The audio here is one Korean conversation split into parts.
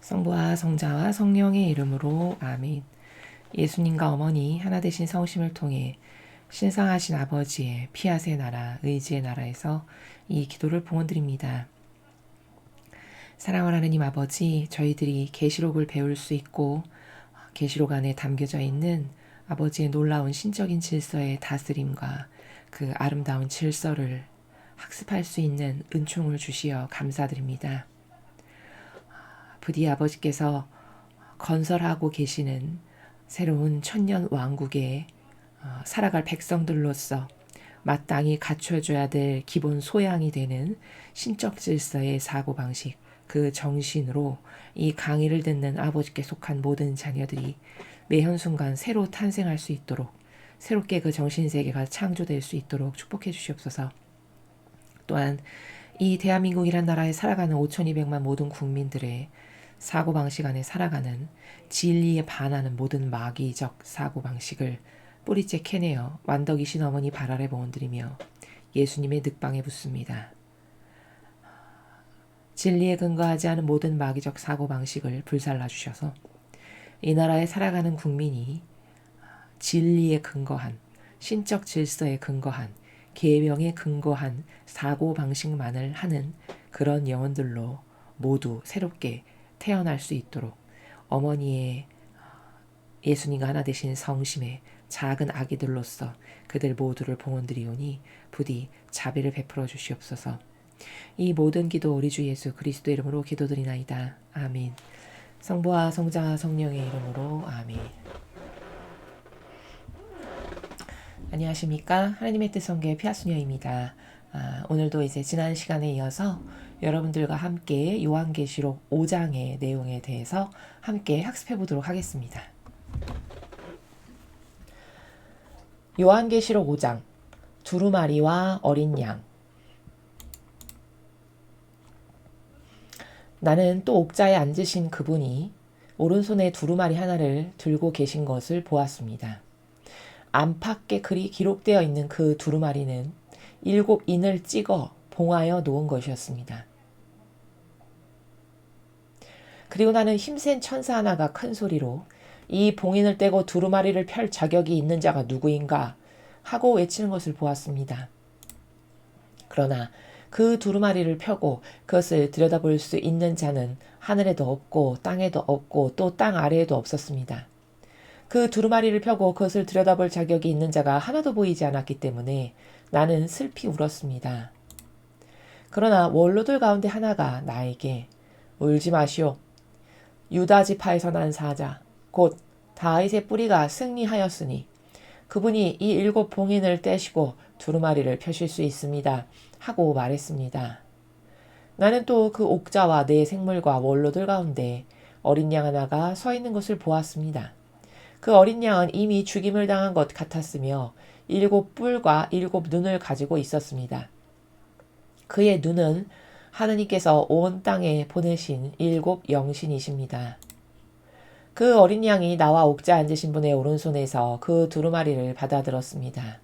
성부와 성자와 성령의 이름으로 아멘. 예수님과 어머니 하나 되신 성심을 통해 신성하신 아버지의 피아세 나라, 의지의 나라에서 이 기도를 봉헌드립니다. 사랑하는 하느님 아버지, 저희들이 계시록을 배울 수 있고 계시록 안에 담겨져 있는 아버지의 놀라운 신적인 질서의 다스림과 그 아름다운 질서를 학습할 수 있는 은총을 주시어 감사드립니다. 부디 아버지께서 건설하고 계시는 새로운 천년 왕국에 살아갈 백성들로서 마땅히 갖춰줘야 될 기본 소양이 되는 신적 질서의 사고방식, 그 정신으로 이 강의를 듣는 아버지께 속한 모든 자녀들이 매 한순간 새로 탄생할 수 있도록, 새롭게 그 정신세계가 창조될 수 있도록 축복해 주시옵소서. 또한 이 대한민국이란 나라에 살아가는 5,200만 모든 국민들의 사고방식 안에 살아가는 진리에 반하는 모든 마귀적 사고방식을 뿌리째 캐내어 완덕이신 어머니 발 아래 봉헌드리며 예수님의 늑방에 붙습니다. 진리에 근거하지 않은 모든 마귀적 사고방식을 불살라 주셔서 이 나라에 살아가는 국민이 진리에 근거한, 신적 질서에 근거한, 계명에 근거한 사고방식만을 하는 그런 영혼들로 모두 새롭게 태어날 수 있도록 어머니의 예수님과 하나 되신 성심의 작은 아기들로서 그들 모두를 봉헌드리오니 부디 자비를 베풀어 주시옵소서. 이 모든 기도 우리 주 예수 그리스도 이름으로 기도드리나이다. 아멘. 성부와 성자와 성령의 이름으로 아멘. 안녕하십니까? 하나님의 뜻 성교의 피아수녀입니다. 오늘도 이제 지난 시간에 이어서 여러분들과 함께 요한계시록 5장의 내용에 대해서 함께 학습해 보도록 하겠습니다. 요한계시록 5장 두루마리와 어린 양. 나는 또 옥자에 앉으신 그분이 오른손에 두루마리 하나를 들고 계신 것을 보았습니다. 안팎에 글이 기록되어 있는 그 두루마리는 7인을 찍어 봉하여 놓은 것이었습니다. 그리고 나는 힘센 천사 하나가 큰 소리로 이 봉인을 떼고 두루마리를 펼 자격이 있는 자가 누구인가 하고 외치는 것을 보았습니다. 그러나 그 두루마리를 펴고 그것을 들여다볼 수 있는 자는 하늘에도 없고 땅에도 없고 또 땅 아래에도 없었습니다. 그 두루마리를 펴고 그것을 들여다볼 자격이 있는 자가 하나도 보이지 않았기 때문에 나는 슬피 울었습니다. 그러나 원로들 가운데 하나가 나에게 울지 마시오. 유다 지파에서 난 사자 곧 다윗의 뿌리가 승리하였으니 그분이 이 7 봉인을 떼시고 두루마리를 펴실 수 있습니다. 하고 말했습니다. 나는 또 그 옥자와 네 생물과 원로들 가운데 어린 양 하나가 서 있는 것을 보았습니다. 그 어린 양은 이미 죽임을 당한 것 같았으며 7 뿔과 7 눈을 가지고 있었습니다. 그의 눈은 하느님께서 온 땅에 보내신 7 영신이십니다. 그 어린 양이 나와 옥자에 앉으신 분의 오른손에서 그 두루마리를 받아들었습니다.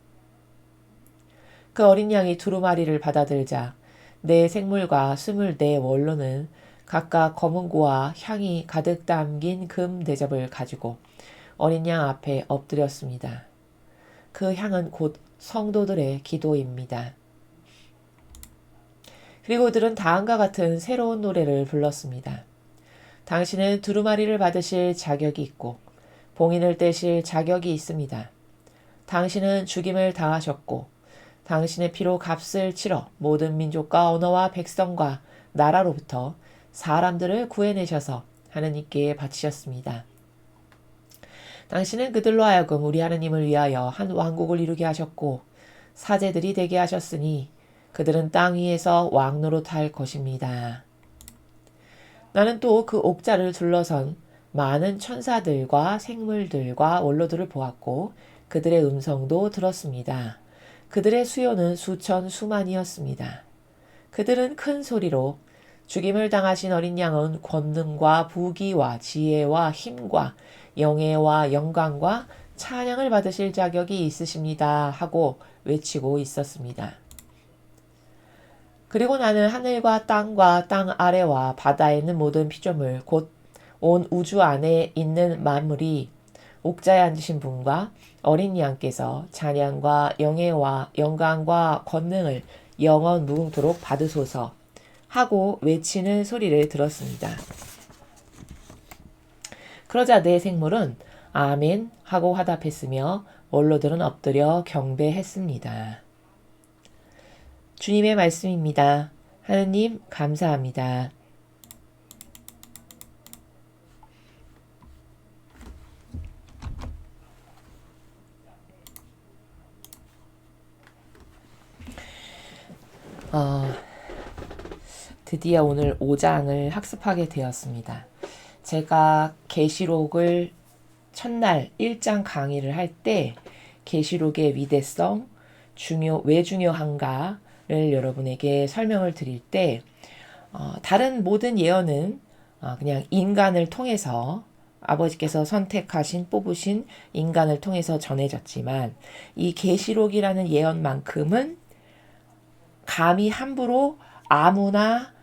그 어린 양이 두루마리를 받아들자 네 생물과 24 원로는 각각 검은고와 향이 가득 담긴 금 대접을 가지고 어린 양 앞에 엎드렸습니다. 그 향은 곧 성도들의 기도입니다. 그리고 그들은 다음과 같은 새로운 노래를 불렀습니다. 당신은 두루마리를 받으실 자격이 있고 봉인을 떼실 자격이 있습니다. 당신은 죽임을 당하셨고 당신의 피로 값을 치러 모든 민족과 언어와 백성과 나라로부터 사람들을 구해내셔서 하느님께 바치셨습니다. 당신은 그들로 하여금 우리 하느님을 위하여 한 왕국을 이루게 하셨고 사제들이 되게 하셨으니 그들은 땅 위에서 왕 노릇할 것입니다. 나는 또 그 옥자를 둘러선 많은 천사들과 생물들과 원로들을 보았고 그들의 음성도 들었습니다. 그들의 수요는 수천 수만이었습니다. 그들은 큰 소리로 죽임을 당하신 어린 양은 권능과 부귀와 지혜와 힘과 영예와 영광과 찬양을 받으실 자격이 있으십니다 하고 외치고 있었습니다. 그리고 나는 하늘과 땅과 땅 아래와 바다에 있는 모든 피조물 곧 온 우주 안에 있는 만물이 옥자에 앉으신 분과 어린 양께서 찬양과 영예와 영광과 권능을 영원 무궁토록 받으소서 하고 외치는 소리를 들었습니다. 그러자 네 생물은 아멘 하고 화답했으며 원로들은 엎드려 경배했습니다. 주님의 말씀입니다. 하느님 감사합니다. 드디어 오늘 5장을 학습하게 되었습니다. 제가 계시록을 첫날 1장 강의를 할 때 계시록의 위대성, 왜 중요한가를 여러분에게 설명을 드릴 때 다른 모든 예언은 그냥 인간을 통해서 아버지께서 선택하신 뽑으신 인간을 통해서 전해졌지만 이 계시록이라는 예언만큼은 감히 함부로 아무나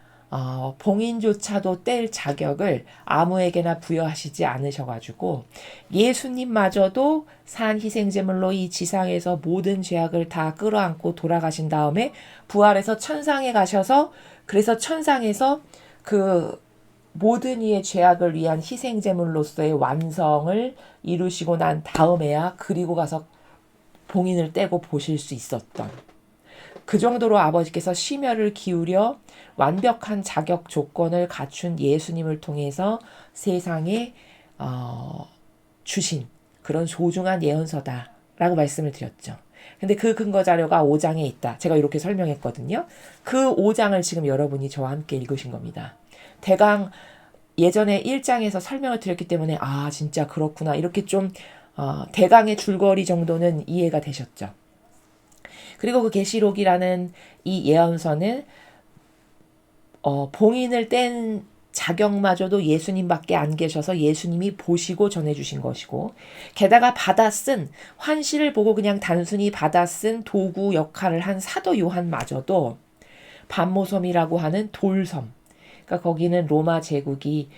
봉인조차도 뗄 자격을 아무에게나 부여하시지 않으셔가지고 예수님마저도 산 희생제물로 이 지상에서 모든 죄악을 다 끌어안고 돌아가신 다음에 부활해서 천상에 가셔서 그래서 천상에서 그 모든 이의 죄악을 위한 희생제물로서의 완성을 이루시고 난 다음에야 그리고 가서 봉인을 떼고 보실 수 있었던 그 정도로 아버지께서 심혈을 기울여 완벽한 자격 조건을 갖춘 예수님을 통해서 세상에 주신 그런 소중한 예언서다라고 말씀을 드렸죠. 근데 그 근거 자료가 5장에 있다. 제가 이렇게 설명했거든요. 그 5장을 지금 여러분이 저와 함께 읽으신 겁니다. 대강 예전에 1장에서 설명을 드렸기 때문에 진짜 그렇구나 이렇게 좀 대강의 줄거리 정도는 이해가 되셨죠. 그리고 그 계시록이라는 이 예언서는 봉인을 뗀 자격마저도 예수님밖에 안 계셔서 예수님이 보시고 전해주신 것이고 게다가 받아 쓴 환시를 보고 그냥 단순히 받아 쓴 도구 역할을 한 사도 요한마저도 반모섬이라고 하는 돌섬 그러니까 거기는 로마 제국이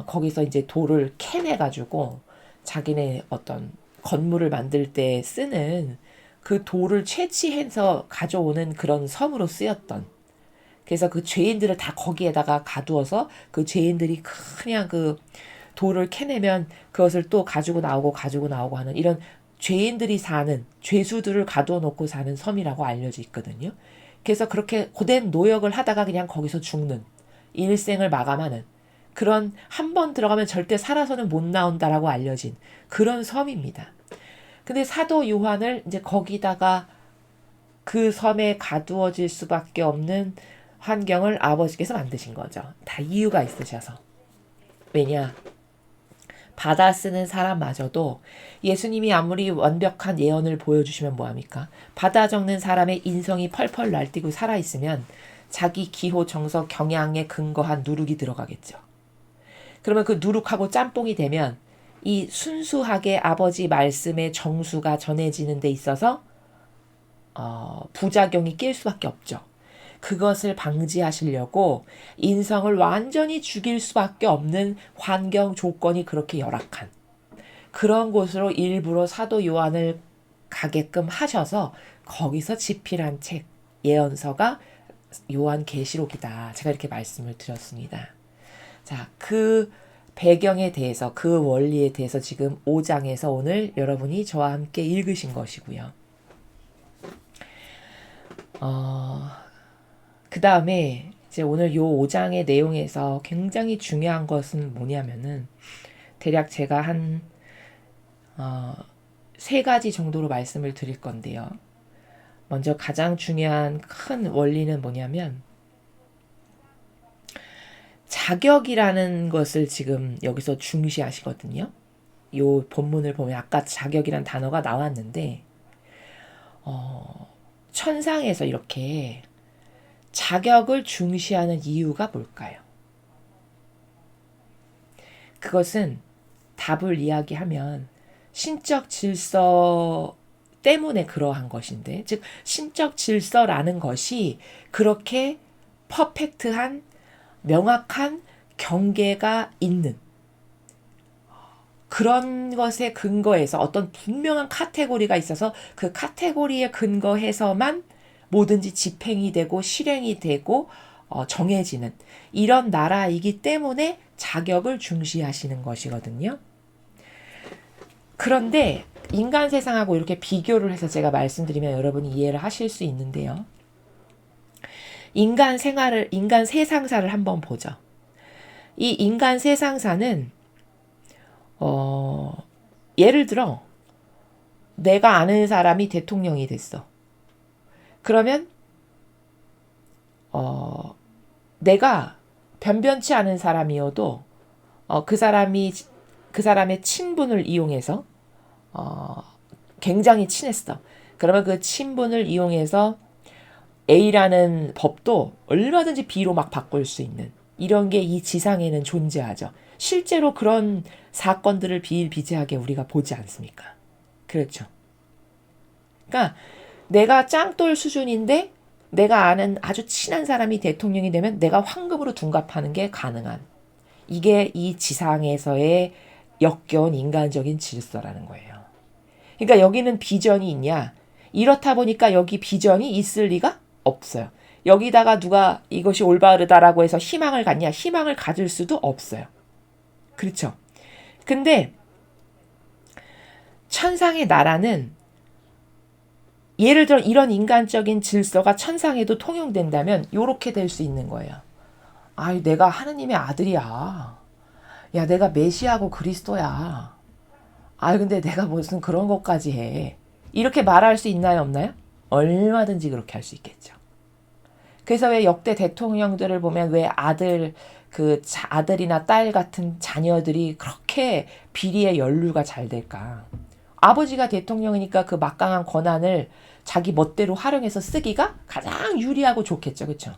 거기서 이제 돌을 캐내가지고 자기네 어떤 건물을 만들 때 쓰는 그 돌을 채취해서 가져오는 그런 섬으로 쓰였던 그래서 그 죄인들을 다 거기에다가 가두어서 그 죄인들이 그냥 그 돌을 캐내면 그것을 또 가지고 나오고 하는 이런 죄인들이 사는 죄수들을 가두어 놓고 사는 섬이라고 알려져 있거든요. 그래서 그렇게 고된 노역을 하다가 그냥 거기서 죽는 일생을 마감하는 그런 한 번 들어가면 절대 살아서는 못 나온다라고 알려진 그런 섬입니다. 근데 사도 요한을 이제 거기다가 그 섬에 가두어질 수밖에 없는 환경을 아버지께서 만드신 거죠. 다 이유가 있으셔서. 왜냐? 받아 쓰는 사람마저도 예수님이 아무리 완벽한 예언을 보여주시면 뭐합니까? 받아 적는 사람의 인성이 펄펄 날뛰고 살아있으면 자기 기호, 정서, 경향에 근거한 누룩이 들어가겠죠. 그러면 그 누룩하고 짬뽕이 되면 이 순수하게 아버지 말씀의 정수가 전해지는 데 있어서 부작용이 낄 수밖에 없죠. 그것을 방지하시려고 인성을 완전히 죽일 수밖에 없는 환경 조건이 그렇게 열악한 그런 곳으로 일부러 사도 요한을 가게끔 하셔서 거기서 집필한 책 예언서가 요한계시록이다. 제가 이렇게 말씀을 드렸습니다. 자, 그 배경에 대해서 그 원리에 대해서 지금 5장에서 오늘 여러분이 저와 함께 읽으신 것이고요. 그 다음에 이제 오늘 요 5장의 내용에서 굉장히 중요한 것은 뭐냐면은 대략 제가 한 3가지 정도로 말씀을 드릴 건데요. 먼저 가장 중요한 큰 원리는 뭐냐면 자격이라는 것을 지금 여기서 중시하시거든요. 요 본문을 보면 아까 자격이란 단어가 나왔는데 천상에서 이렇게 자격을 중시하는 이유가 뭘까요? 그것은 답을 이야기하면 신적 질서 때문에 그러한 것인데 즉 신적 질서라는 것이 그렇게 퍼펙트한 명확한 경계가 있는 그런 것에 근거해서 어떤 분명한 카테고리가 있어서 그 카테고리에 근거해서만 뭐든지 집행이 되고 실행이 되고 정해지는 이런 나라이기 때문에 자격을 중시하시는 것이거든요. 그런데 인간 세상하고 이렇게 비교를 해서 제가 말씀드리면 여러분이 이해를 하실 수 있는데요. 인간 세상사를 한번 보죠. 이 인간 세상사는 예를 들어 내가 아는 사람이 대통령이 됐어. 그러면 내가 변변치 않은 사람이어도 그 사람의 친분을 이용해서 굉장히 친했어. 그러면 그 친분을 이용해서 A라는 법도 얼마든지 B로 막 바꿀 수 있는 이런 게 이 지상에는 존재하죠. 실제로 그런 사건들을 비일비재하게 우리가 보지 않습니까? 그렇죠. 그러니까 내가 짱돌 수준인데 내가 아는 아주 친한 사람이 대통령이 되면 내가 황금으로 둔갑하는 게 가능한 이게 이 지상에서의 역겨운 인간적인 질서라는 거예요. 그러니까 여기는 비전이 있냐? 이렇다 보니까 여기 비전이 있을 리가 없어요. 여기다가 누가 이것이 올바르다라고 해서 희망을 갖냐? 희망을 가질 수도 없어요. 그렇죠. 근데 천상의 나라는 예를 들어 이런 인간적인 질서가 천상에도 통용된다면 이렇게 될 수 있는 거예요. 아이, 내가 하느님의 아들이야. 야, 내가 메시아고 그리스도야. 아이, 근데 내가 무슨 그런 것까지 해. 이렇게 말할 수 있나요, 없나요? 얼마든지 그렇게 할 수 있겠죠. 그래서 왜 역대 대통령들을 보면 왜 아들이나 딸 같은 자녀들이 그렇게 비리의 연루가 잘 될까? 아버지가 대통령이니까 그 막강한 권한을 자기 멋대로 활용해서 쓰기가 가장 유리하고 좋겠죠. 그렇죠?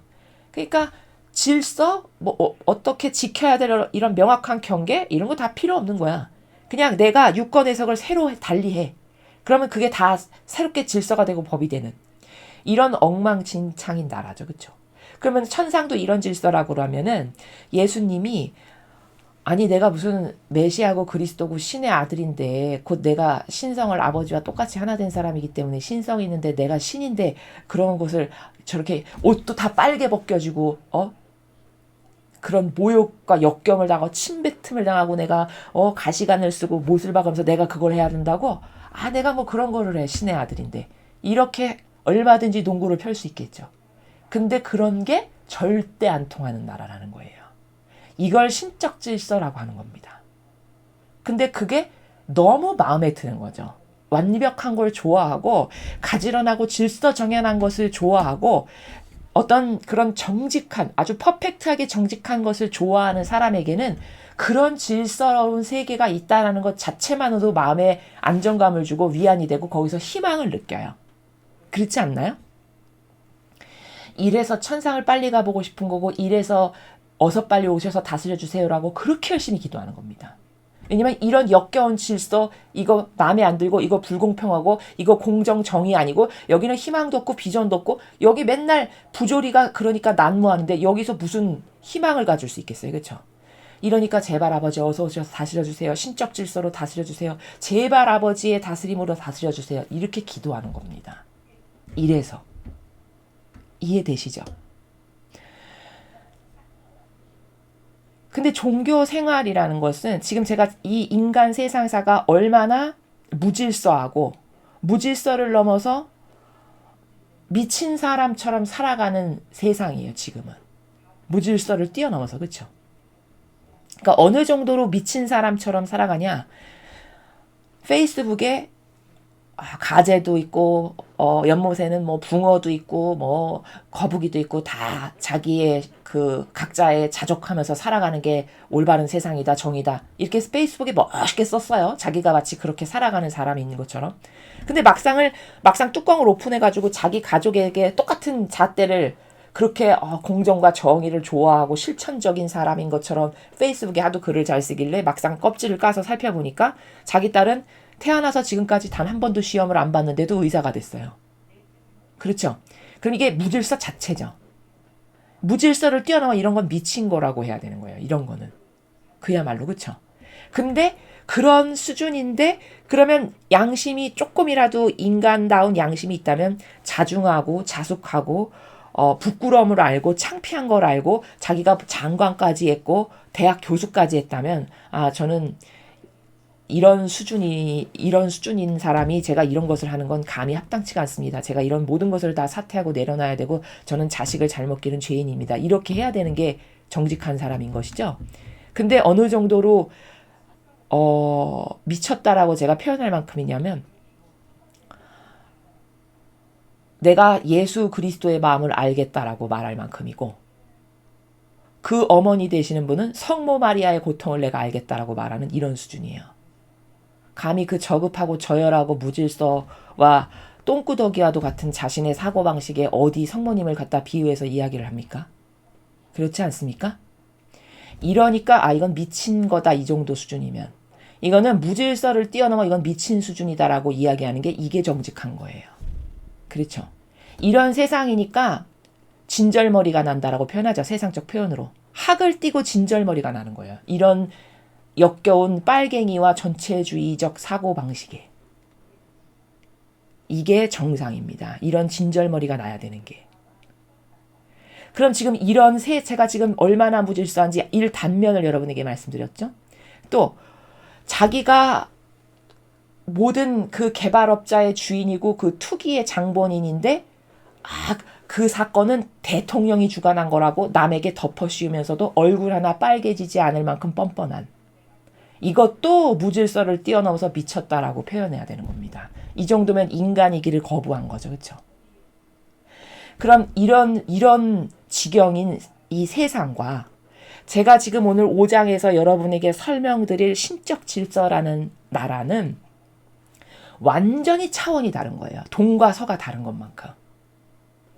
그러니까 질서, 어떻게 지켜야 될 이런 명확한 경계 이런 거 다 필요 없는 거야. 그냥 내가 유권 해석을 새로 달리해. 그러면 그게 다 새롭게 질서가 되고 법이 되는 이런 엉망진창인 나라죠. 그렇죠? 그러면 천상도 이런 질서라고 그러면은 예수님이 아니 내가 무슨 메시아고 그리스도고 신의 아들인데 곧 내가 신성을 아버지와 똑같이 하나 된 사람이기 때문에 신성이 있는데 내가 신인데 그런 것을 저렇게 옷도 다 빨개 벗겨주고 그런 모욕과 역경을 당하고 침뱉음을 당하고 내가 가시관을 쓰고 못을 박으면서 내가 그걸 해야 된다고? 아 내가 뭐 그런 거를 해 신의 아들인데 이렇게 얼마든지 농구를 펼 수 있겠죠. 근데 그런 게 절대 안 통하는 나라라는 거예요. 이걸 신적 질서라고 하는 겁니다. 근데 그게 너무 마음에 드는 거죠. 완벽한 걸 좋아하고 가지런하고 질서 정연한 것을 좋아하고 어떤 그런 정직한 아주 퍼펙트하게 정직한 것을 좋아하는 사람에게는 그런 질서로운 세계가 있다는 것 자체만으로도 마음에 안정감을 주고 위안이 되고 거기서 희망을 느껴요. 그렇지 않나요? 이래서 천상을 빨리 가보고 싶은 거고 이래서 어서 빨리 오셔서 다스려 주세요라고 그렇게 열심히 기도하는 겁니다. 왜냐면 이런 역겨운 질서 이거 마음에 안 들고 이거 불공평하고 이거 공정 정의 아니고 여기는 희망도 없고 비전도 없고 여기 맨날 부조리가 그러니까 난무하는데 여기서 무슨 희망을 가질 수 있겠어요. 그렇죠? 이러니까 제발 아버지 어서 오셔서 다스려 주세요. 신적 질서로 다스려 주세요. 제발 아버지의 다스림으로 다스려 주세요. 이렇게 기도하는 겁니다. 이래서 이해되시죠? 근데 종교 생활이라는 것은 지금 제가 이 인간 세상사가 얼마나 무질서하고 무질서를 넘어서 미친 사람처럼 살아가는 세상이에요. 지금은. 무질서를 뛰어넘어서. 그렇죠? 그러니까 어느 정도로 미친 사람처럼 살아가냐. 페이스북에 가재도 있고 연못에는 뭐 붕어도 있고 뭐 거북이도 있고 다 자기의 그 각자의 자족하면서 살아가는 게 올바른 세상이다 정의다 이렇게 페이스북에 멋있게 썼어요. 자기가 마치 그렇게 살아가는 사람이 있는 것처럼. 근데 막상 뚜껑을 오픈해가지고 자기 가족에게 똑같은 잣대를 그렇게 공정과 정의를 좋아하고 실천적인 사람인 것처럼 페이스북에 하도 글을 잘 쓰길래 막상 껍질을 까서 살펴보니까 자기 딸은 태어나서 지금까지 단 한 번도 시험을 안 봤는데도 의사가 됐어요. 그렇죠? 그럼 이게 무질서 자체죠. 무질서를 뛰어넘어 이런 건 미친 거라고 해야 되는 거예요. 이런 거는. 그야말로. 그렇죠? 근데 그런 수준인데 그러면 양심이 조금이라도 인간다운 양심이 있다면 자중하고 자숙하고 부끄러움을 알고 창피한 걸 알고 자기가 장관까지 했고 대학 교수까지 했다면 저는 이런 수준인 사람이 제가 이런 것을 하는 건 감히 합당치가 않습니다. 제가 이런 모든 것을 다 사퇴하고 내려놔야 되고 저는 자식을 잘못 기른 죄인입니다. 이렇게 해야 되는 게 정직한 사람인 것이죠. 근데 어느 정도로 미쳤다라고 제가 표현할 만큼이냐면 내가 예수 그리스도의 마음을 알겠다라고 말할 만큼이고 그 어머니 되시는 분은 성모 마리아의 고통을 내가 알겠다라고 말하는 이런 수준이에요. 감히 그 저급하고 저열하고 무질서와 똥구더기와도 같은 자신의 사고방식에 어디 성모님을 갖다 비유해서 이야기를 합니까? 그렇지 않습니까? 이러니까 이건 미친 거다 이 정도 수준이면 이거는 무질서를 뛰어넘어 이건 미친 수준이다라고 이야기하는 게 이게 정직한 거예요. 그렇죠. 이런 세상이니까 진절머리가 난다라고 표현하죠. 세상적 표현으로. 학을 띠고 진절머리가 나는 거예요. 이런 역겨운 빨갱이와 전체주의적 사고방식에. 이게 정상입니다. 이런 진절머리가 나야 되는 게. 그럼 지금 이런 제가 지금 얼마나 무질서한지 단면을 여러분에게 말씀드렸죠. 또 자기가 모든 그 개발업자의 주인이고 그 투기의 장본인인데 그 사건은 대통령이 주관한 거라고 남에게 덮어씌우면서도 얼굴 하나 빨개지지 않을 만큼 뻔뻔한 이것도 무질서를 뛰어넘어서 미쳤다라고 표현해야 되는 겁니다. 이 정도면 인간이기를 거부한 거죠. 그렇죠? 그럼 이런 지경인 이 세상과 제가 지금 오늘 5장에서 여러분에게 설명드릴 신적 질서라는 나라는 완전히 차원이 다른 거예요. 동과 서가 다른 것만큼.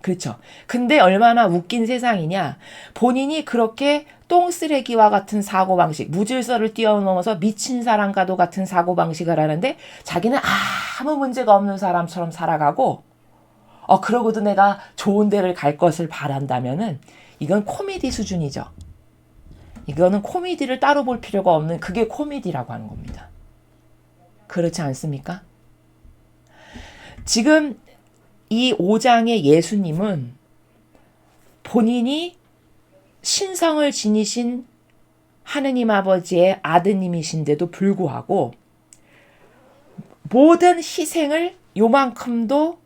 그렇죠. 근데 얼마나 웃긴 세상이냐. 본인이 그렇게 똥쓰레기와 같은 사고방식, 무질서를 뛰어넘어서 미친 사람과도 같은 사고방식을 하는데 자기는 아무 문제가 없는 사람처럼 살아가고 그러고도 내가 좋은 데를 갈 것을 바란다면은 이건 코미디 수준이죠. 이거는 코미디를 따로 볼 필요가 없는 그게 코미디라고 하는 겁니다. 그렇지 않습니까? 지금 이 5장의 예수님은 본인이 신성을 지니신 하느님 아버지의 아드님이신데도 불구하고 모든 희생을 요만큼도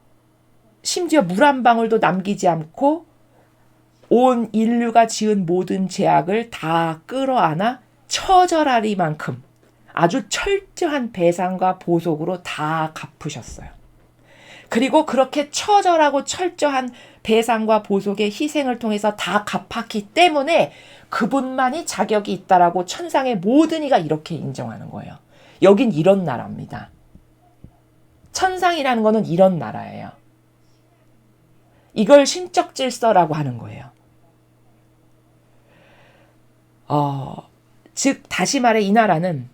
심지어 물 한 방울도 남기지 않고 온 인류가 지은 모든 죄악을 다 끌어안아 처절하리만큼 아주 철저한 배상과 보속으로 다 갚으셨어요. 그리고 그렇게 처절하고 철저한 배상과 보속의 희생을 통해서 다 갚았기 때문에 그분만이 자격이 있다라고 천상의 모든 이가 이렇게 인정하는 거예요. 여긴 이런 나라입니다. 천상이라는 거는 이런 나라예요. 이걸 신적 질서라고 하는 거예요. 즉 다시 말해 이 나라는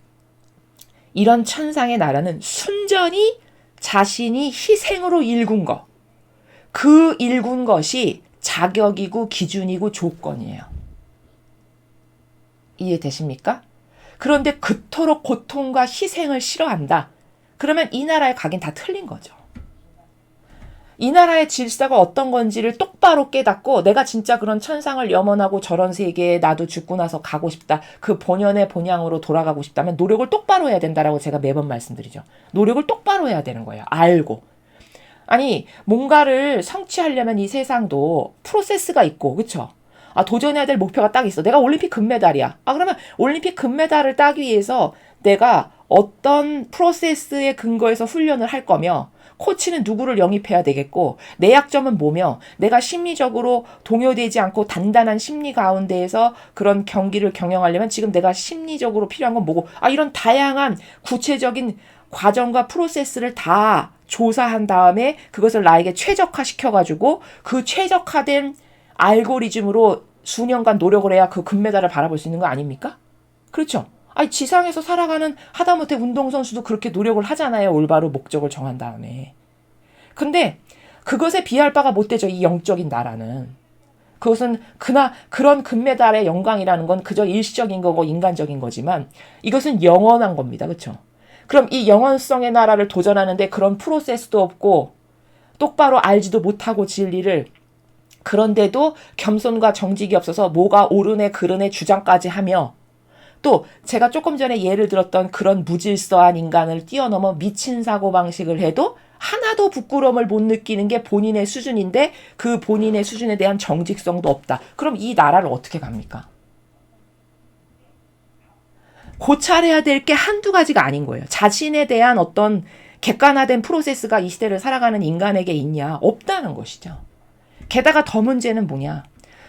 이런 천상의 나라는 순전히 자신이 희생으로 일군 것, 그 일군 것이 자격이고 기준이고 조건이에요. 이해되십니까? 그런데 그토록 고통과 희생을 싫어한다. 그러면 이 나라에 가긴 다 틀린 거죠. 이 나라의 질서가 어떤 건지를 똑바로 깨닫고 내가 진짜 그런 천상을 염원하고 저런 세계에 나도 죽고 나서 가고 싶다. 그 본연의 본향으로 돌아가고 싶다면 노력을 똑바로 해야 된다라고 제가 매번 말씀드리죠. 노력을 똑바로 해야 되는 거예요. 알고. 아니 뭔가를 성취하려면 이 세상도 프로세스가 있고 그렇죠? 도전해야 될 목표가 딱 있어. 내가 올림픽 금메달이야. 그러면 올림픽 금메달을 따기 위해서 내가 어떤 프로세스에 근거해서 훈련을 할 거며 코치는 누구를 영입해야 되겠고 내 약점은 뭐며 내가 심리적으로 동요되지 않고 단단한 심리 가운데에서 그런 경기를 경영하려면 지금 내가 심리적으로 필요한 건 뭐고 이런 다양한 구체적인 과정과 프로세스를 다 조사한 다음에 그것을 나에게 최적화시켜가지고 그 최적화된 알고리즘으로 수년간 노력을 해야 그 금메달을 바라볼 수 있는 거 아닙니까? 그렇죠? 지상에서 살아가는 하다못해 운동선수도 그렇게 노력을 하잖아요. 올바로 목적을 정한 다음에. 근데 그것에 비할 바가 못 되죠. 이 영적인 나라는. 그것은 그런 금메달의 영광이라는 건 그저 일시적인 거고 인간적인 거지만 이것은 영원한 겁니다. 그렇죠? 그럼 이 영원성의 나라를 도전하는데 그런 프로세스도 없고 똑바로 알지도 못하고 진리를, 그런데도 겸손과 정직이 없어서 뭐가 옳으네 그르네 주장까지 하며, 또 제가 조금 전에 예를 들었던 그런 무질서한 인간을 뛰어넘어 미친 사고방식을 해도 하나도 부끄러움을 못 느끼는 게 본인의 수준인데 그 본인의 수준에 대한 정직성도 없다. 그럼 이 나라를 어떻게 갑니까? 고찰해야 될 게 한두 가지가 아닌 거예요. 자신에 대한 어떤 객관화된 프로세스가 이 시대를 살아가는 인간에게 있냐? 없다는 것이죠. 게다가 더 문제는 뭐냐?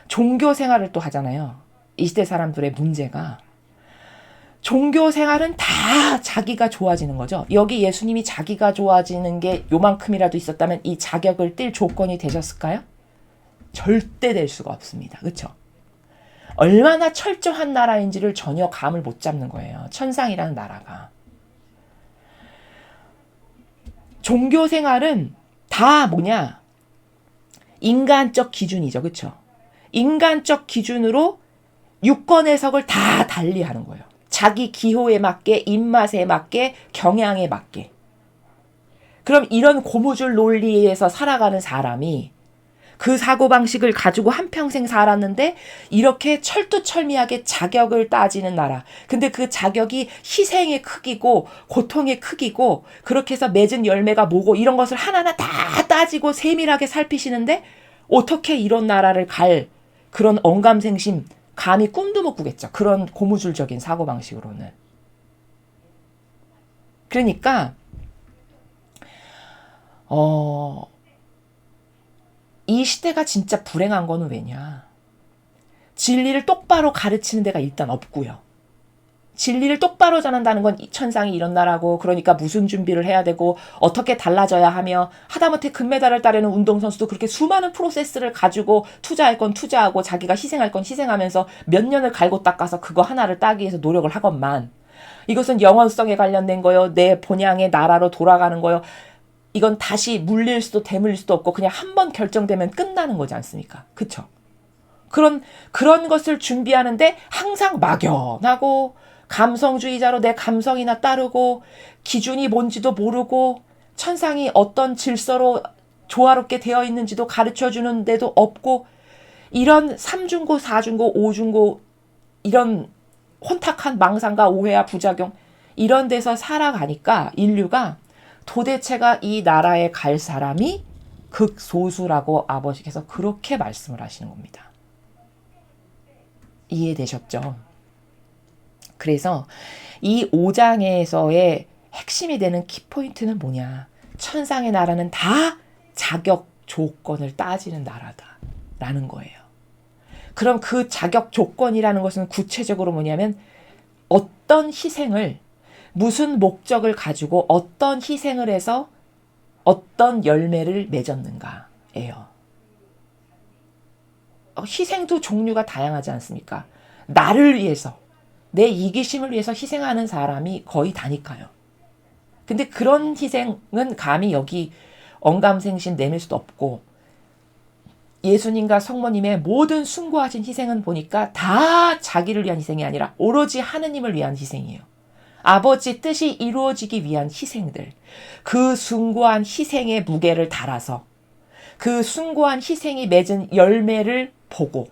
종교 생활을 또 하잖아요. 이 시대 사람들의 문제가 종교 생활은 다 자기가 좋아지는 거죠. 여기 예수님이 자기가 좋아지는 게 요만큼이라도 있었다면 이 자격을 띨 조건이 되셨을까요? 절대 될 수가 없습니다. 그렇죠? 얼마나 철저한 나라인지를 전혀 감을 못 잡는 거예요. 천상이라는 나라가. 종교 생활은 다 뭐냐? 인간적 기준이죠. 그렇죠? 인간적 기준으로 유권 해석을 다 달리하는 거예요. 자기 기호에 맞게, 입맛에 맞게, 경향에 맞게. 그럼 이런 고무줄 논리에서 살아가는 사람이 그 사고방식을 가지고 한평생 살았는데 이렇게 철두철미하게 자격을 따지는 나라. 근데 그 자격이 희생의 크기고 고통의 크기고 그렇게 해서 맺은 열매가 뭐고 이런 것을 하나하나 다 따지고 세밀하게 살피시는데 어떻게 이런 나라를 갈 그런 언감생심, 감히 꿈도 못 꾸겠죠. 그런 고무줄적인 사고방식으로는. 그러니까 이 시대가 진짜 불행한 거는 왜냐? 진리를 똑바로 가르치는 데가 일단 없고요. 진리를 똑바로 전한다는 건 천상이 이런 나라고, 그러니까 무슨 준비를 해야 되고 어떻게 달라져야 하며, 하다못해 금메달을 따려는 운동선수도 그렇게 수많은 프로세스를 가지고 투자할 건 투자하고 자기가 희생할 건 희생하면서 몇 년을 갈고 닦아서 그거 하나를 따기 위해서 노력을 하건만, 이것은 영원성에 관련된 거요, 내 본향의 나라로 돌아가는 거요, 이건 다시 물릴 수도 되물릴 수도 없고 그냥 한 번 결정되면 끝나는 거지 않습니까? 그쵸? 그런 것을 준비하는데 항상 막연하고 감성주의자로 내 감성이나 따르고 기준이 뭔지도 모르고 천상이 어떤 질서로 조화롭게 되어 있는지도 가르쳐주는 데도 없고, 이런 3중고, 4중고, 5중고 이런 혼탁한 망상과 오해와 부작용, 이런 데서 살아가니까 인류가 도대체가 이 나라에 갈 사람이 극소수라고 아버지께서 그렇게 말씀을 하시는 겁니다. 이해되셨죠? 그래서 이 5장에서의 핵심이 되는 키포인트는 뭐냐? 천상의 나라는 다 자격 조건을 따지는 나라다라는 거예요. 그럼 그 자격 조건이라는 것은 구체적으로 뭐냐면 어떤 희생을, 무슨 목적을 가지고 어떤 희생을 해서 어떤 열매를 맺었는가예요. 희생도 종류가 다양하지 않습니까? 나를 위해서, 내 이기심을 위해서 희생하는 사람이 거의 다니까요. 근데 그런 희생은 감히 여기 언감생심 내밀 수도 없고, 예수님과 성모님의 모든 숭고하신 희생은 보니까 다 자기를 위한 희생이 아니라 오로지 하느님을 위한 희생이에요. 아버지 뜻이 이루어지기 위한 희생들, 그 숭고한 희생의 무게를 달아서 그 숭고한 희생이 맺은 열매를 보고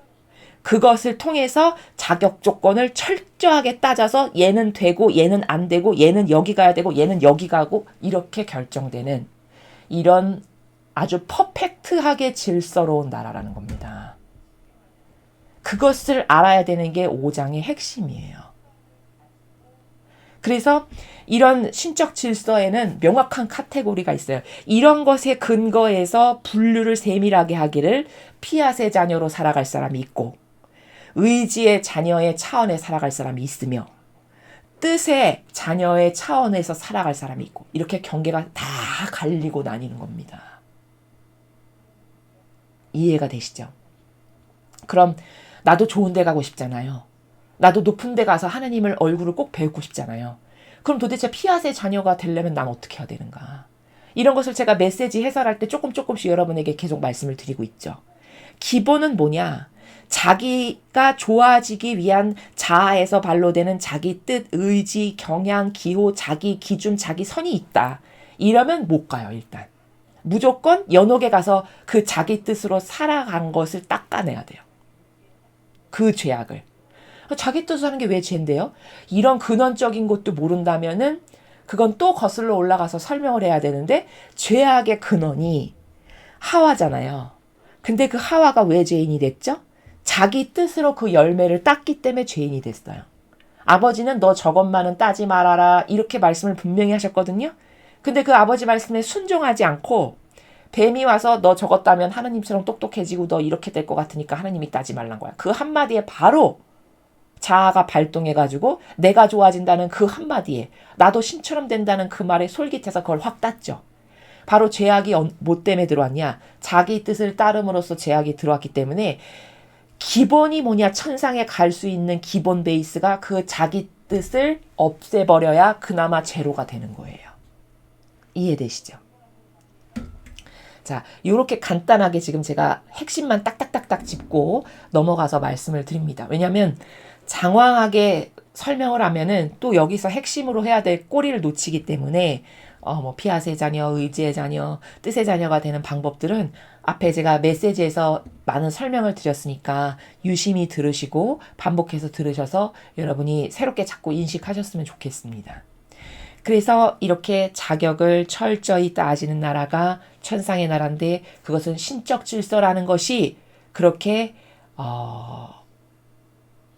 그것을 통해서 자격 조건을 철저하게 따져서 얘는 되고 얘는 안 되고 얘는 여기 가야 되고 얘는 여기 가고 이렇게 결정되는 이런 아주 퍼펙트하게 질서로운 나라라는 겁니다. 그것을 알아야 되는 게 5장의 핵심이에요. 그래서 이런 신적 질서에는 명확한 카테고리가 있어요. 이런 것에 근거해서 분류를 세밀하게 하기를 피앗의 자녀로 살아갈 사람이 있고, 의지의 자녀의 차원에 살아갈 사람이 있으며, 뜻의 자녀의 차원에서 살아갈 사람이 있고, 이렇게 경계가 다 갈리고 나뉘는 겁니다. 이해가 되시죠? 그럼 나도 좋은 데 가고 싶잖아요. 나도 높은 데 가서 하느님을 얼굴을 꼭 배우고 싶잖아요. 그럼 도대체 피앗의 자녀가 되려면 난 어떻게 해야 되는가? 이런 것을 제가 메시지 해설할 때 조금씩 여러분에게 계속 말씀을 드리고 있죠. 기본은 뭐냐? 자기가 좋아지기 위한 자아에서 발로되는 자기 뜻, 의지, 경향, 기호, 자기 기준, 자기 선이 있다. 이러면 못 가요, 일단. 무조건 연옥에 가서 그 자기 뜻으로 살아간 것을 닦아내야 돼요. 그 죄악을. 자기 뜻으로 하는 게 왜 죄인데요? 이런 근원적인 것도 모른다면은 그건 또 거슬러 올라가서 설명을 해야 되는데, 죄악의 근원이 하와잖아요. 근데 그 하와가 왜 죄인이 됐죠? 자기 뜻으로 그 열매를 땄기 때문에 죄인이 됐어요. 아버지는 너 저것만은 따지 말아라 이렇게 말씀을 분명히 하셨거든요. 근데 그 아버지 말씀에 순종하지 않고 뱀이 와서 너 저것 따면 하느님처럼 똑똑해지고 너 이렇게 될 것 같으니까 하느님이 따지 말란 거야. 그 한마디에 바로 자아가 발동해가지고 내가 좋아진다는 그 한마디에 나도 신처럼 된다는 그 말에 솔깃해서 그걸 확 땄죠. 바로 죄악이 뭐 때문에 들어왔냐? 자기 뜻을 따름으로써 죄악이 들어왔기 때문에 기본이 뭐냐? 천상에 갈 수 있는 기본 베이스가 그 자기 뜻을 없애버려야 그나마 제로가 되는 거예요. 이해되시죠? 자, 요렇게 간단하게 지금 제가 핵심만 딱딱딱딱 짚고 넘어가서 말씀을 드립니다. 왜냐하면 장황하게 설명을 하면은 또 여기서 핵심으로 해야 될 꼬리를 놓치기 때문에 뭐 피아스의 자녀, 의지의 자녀, 뜻의 자녀가 되는 방법들은 앞에 제가 메시지에서 많은 설명을 드렸으니까 유심히 들으시고 반복해서 들으셔서 여러분이 새롭게 자꾸 인식하셨으면 좋겠습니다. 그래서 이렇게 자격을 철저히 따지는 나라가 천상의 나라인데 그것은 신적 질서라는 것이 그렇게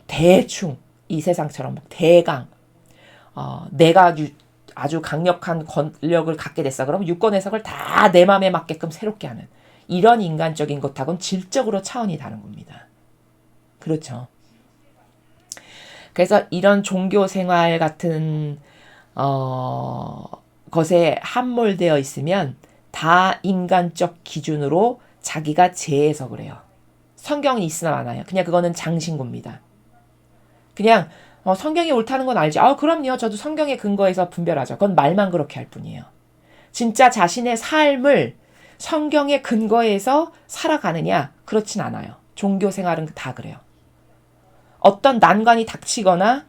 대충 이 세상처럼 대강 내가 아주 강력한 권력을 갖게 됐어. 그럼 유권 해석을 다 내 맘에 맞게끔 새롭게 하는 이런 인간적인 것하고는 질적으로 차원이 다른 겁니다. 그렇죠. 그래서 이런 종교 생활 같은 것에 함몰되어 있으면 다 인간적 기준으로 자기가 죄해석을 해요. 성경이 있으나 마나요. 그냥 그거는 장신구입니다. 그냥 성경이 옳다는 건 알지. 그럼요. 저도 성경의 근거에서 분별하죠. 그건 말만 그렇게 할 뿐이에요. 진짜 자신의 삶을 성경의 근거에서 살아가느냐? 그렇진 않아요. 종교 생활은 다 그래요. 어떤 난관이 닥치거나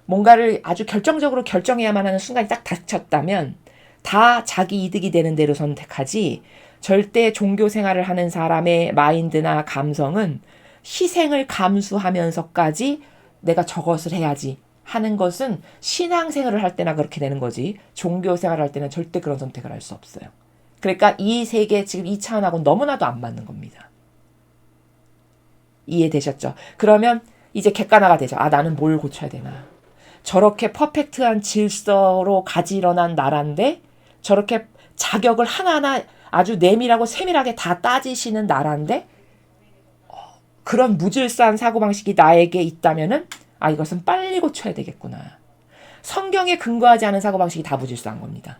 뭔가를 아주 결정적으로 결정해야만 하는 순간이 딱 닥쳤다면 다 자기 이득이 되는 대로 선택하지 절대 종교 생활을 하는 사람의 마인드나 감성은 희생을 감수하면서까지 내가 저것을 해야지 하는 것은 신앙생활을 할 때나 그렇게 되는 거지 종교 생활을 할 때는 절대 그런 선택을 할 수 없어요. 그러니까 이 세계 지금 이 차원하고는 너무나도 안 맞는 겁니다. 이해되셨죠? 그러면 이제 객관화가 되죠. 나는 뭘 고쳐야 되나. 저렇게 퍼펙트한 질서로 가지런한 나라인데 저렇게 자격을 하나하나 아주 내밀하고 세밀하게 다 따지시는 나라인데 그런 무질서한 사고방식이 나에게 있다면은 이것은 빨리 고쳐야 되겠구나. 성경에 근거하지 않은 사고방식이 다 무질서한 겁니다.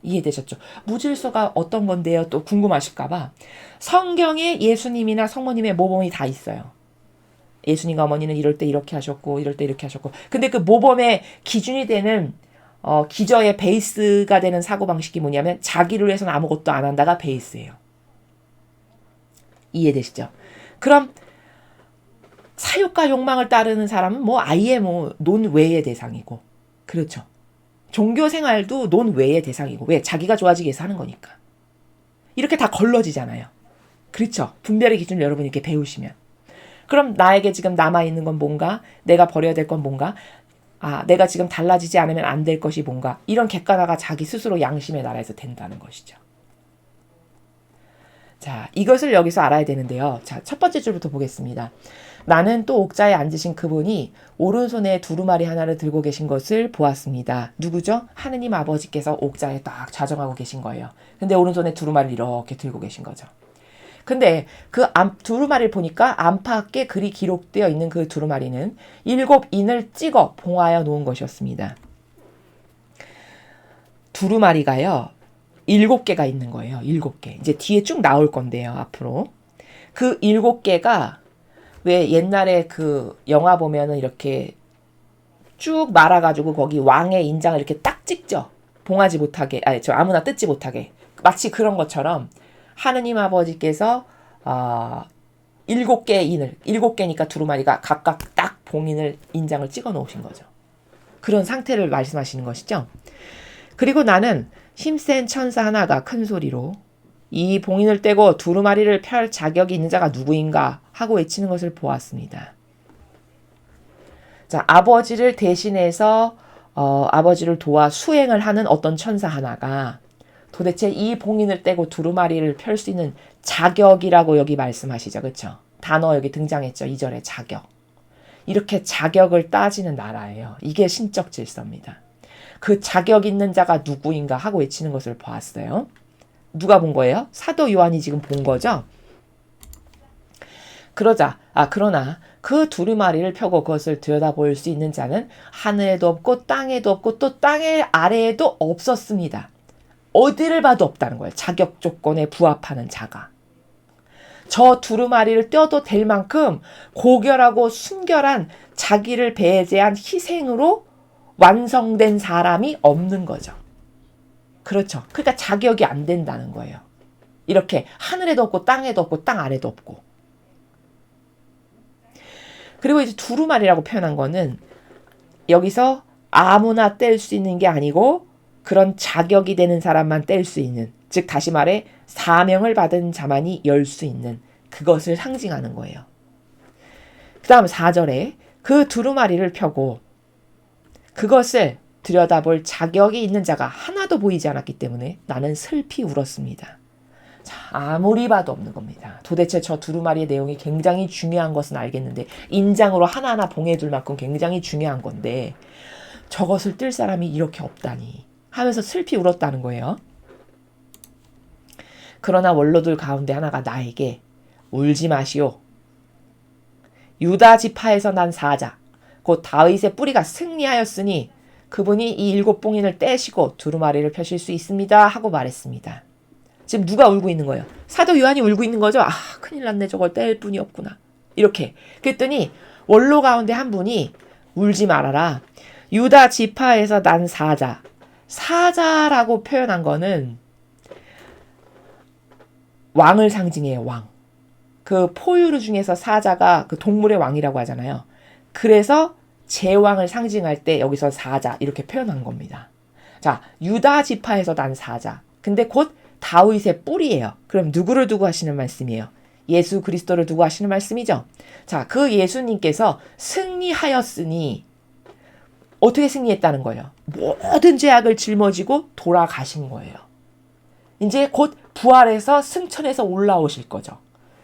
이해되셨죠? 무질서가 어떤 건데요? 또 궁금하실까봐 성경에 예수님이나 성모님의 모범이 다 있어요. 예수님과 어머니는 이럴 때 이렇게 하셨고 이럴 때 이렇게 하셨고 근데 그 모범의 기준이 되는 기저의 베이스가 되는 사고방식이 뭐냐면 자기를 위해서는 아무것도 안 한다가 베이스예요. 이해되시죠? 그럼 사욕과 욕망을 따르는 사람은 아예 논외의 대상이고 그렇죠. 종교 생활도 논외의 대상이고 왜? 자기가 좋아지기 위해서 하는 거니까. 이렇게 다 걸러지잖아요. 그렇죠. 분별의 기준을 여러분이 이렇게 배우시면. 그럼 나에게 지금 남아있는 건 뭔가? 내가 버려야 될 건 뭔가? 내가 지금 달라지지 않으면 안 될 것이 뭔가? 이런 객관화가 자기 스스로 양심의 나라에서 된다는 것이죠. 자, 이것을 여기서 알아야 되는데요. 자, 첫 번째 줄부터 보겠습니다. 나는 또 옥자에 앉으신 그분이 오른손에 두루마리 하나를 들고 계신 것을 보았습니다. 누구죠? 하느님 아버지께서 옥자에 딱 좌정하고 계신 거예요. 근데 오른손에 두루마리를 이렇게 들고 계신 거죠. 근데 그 두루마리를 보니까 안팎에 글이 기록되어 있는 그 두루마리는 7인을 찍어 봉하여 놓은 것이었습니다. 두루마리가요. 7개가 있는 거예요. 7개. 이제 뒤에 쭉 나올 건데요. 앞으로. 그 7개가 왜 옛날에 그 영화 보면은 이렇게 쭉 말아가지고 거기 왕의 인장을 이렇게 딱 찍죠. 봉하지 못하게. 아무나 뜯지 못하게. 마치 그런 것처럼 하느님 아버지께서 7개의 인을, 7개니까 두루마리가 각각 딱 봉인을, 인장을 찍어 놓으신 거죠. 그런 상태를 말씀하시는 것이죠. 그리고 나는 힘센 천사 하나가 큰 소리로 이 봉인을 떼고 두루마리를 펼 자격이 있는 자가 누구인가 하고 외치는 것을 보았습니다. 자, 아버지를 대신해서 아버지를 도와 수행을 하는 어떤 천사 하나가 도대체 이 봉인을 떼고 두루마리를 펼 수 있는 자격이라고 여기 말씀하시죠. 그렇죠? 단어 여기 등장했죠. 2절에 자격. 이렇게 자격을 따지는 나라예요. 이게 신적 질서입니다. 그 자격 있는 자가 누구인가 하고 외치는 것을 보았어요. 누가 본 거예요? 사도 요한이 지금 본 거죠? 그러나 그 두루마리를 펴고 그것을 들여다볼 수 있는 자는 하늘에도 없고 땅에도 없고 또 땅의 아래에도 없었습니다. 어디를 봐도 없다는 거예요. 자격 조건에 부합하는 자가. 저 두루마리를 떼어도 될 만큼 고결하고 순결한 자기를 배제한 희생으로 완성된 사람이 없는 거죠. 그렇죠. 그러니까 자격이 안 된다는 거예요. 이렇게 하늘에도 없고 땅에도 없고 땅 아래도 없고. 그리고 이제 두루마리라고 표현한 거는 여기서 아무나 뗄 수 있는 게 아니고 그런 자격이 되는 사람만 뗄 수 있는, 즉 다시 말해 사명을 받은 자만이 열 수 있는 그것을 상징하는 거예요. 그 다음 4절에 그 두루마리를 펴고 그것을 들여다볼 자격이 있는 자가 하나도 보이지 않았기 때문에 나는 슬피 울었습니다. 자, 아무리 봐도 없는 겁니다. 도대체 저 두루마리의 내용이 굉장히 중요한 것은 알겠는데 인장으로 하나하나 봉해둘 만큼 굉장히 중요한 건데 저것을 뜰 사람이 이렇게 없다니 하면서 슬피 울었다는 거예요. 그러나 원로들 가운데 하나가 나에게 울지 마시오. 유다 지파에서 난 사자 곧 다윗의 뿌리가 승리하였으니 그분이 이 7봉인을 떼시고 두루마리를 펴실 수 있습니다 하고 말했습니다. 지금 누가 울고 있는 거예요? 사도 요한이 울고 있는 거죠? 아, 큰일 났네. 저걸 뗄 분이 없구나. 이렇게. 그랬더니 원로 가운데 한 분이 울지 말아라. 유다 지파에서 난 사자. 사자라고 표현한 거는 왕을 상징해요. 왕. 그 포유류 중에서 사자가 그 동물의 왕이라고 하잖아요. 그래서 제왕을 상징할 때 여기서 사자 이렇게 표현한 겁니다. 자, 유다 지파에서 난 사자. 근데 곧 다윗의 뿌리예요. 그럼 누구를 두고 하시는 말씀이에요? 예수 그리스도를 두고 하시는 말씀이죠. 자, 그 예수님께서 승리하였으니 어떻게 승리했다는 거예요? 모든 죄악을 짊어지고 돌아가신 거예요. 이제 곧 부활해서 승천해서 올라오실 거죠.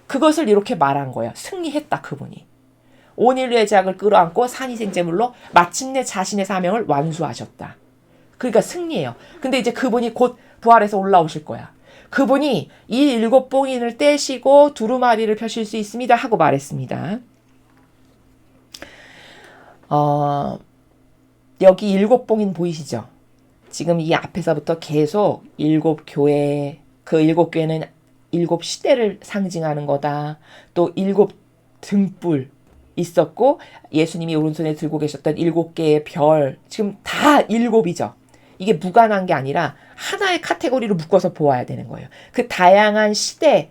그것을 이렇게 말한 거예요. 승리했다 그분이. 온 인류의 죄악을 끌어안고 산이생제물로 마침내 자신의 사명을 완수하셨다. 그러니까 승리예요. 근데 이제 그분이 곧 부활해서 올라오실 거야. 그분이 이 7봉인을 떼시고 두루마리를 펴실 수 있습니다 하고 말했습니다. 여기 7봉인 보이시죠? 지금 이 앞에서부터 계속 7교회, 그 7교회는 7시대를 상징하는 거다. 또 7등불 있었고 예수님이 오른손에 들고 계셨던 7개의 별, 지금 다 7이죠. 이게 무관한 게 아니라 하나의 카테고리로 묶어서 보아야 되는 거예요. 그 다양한 시대,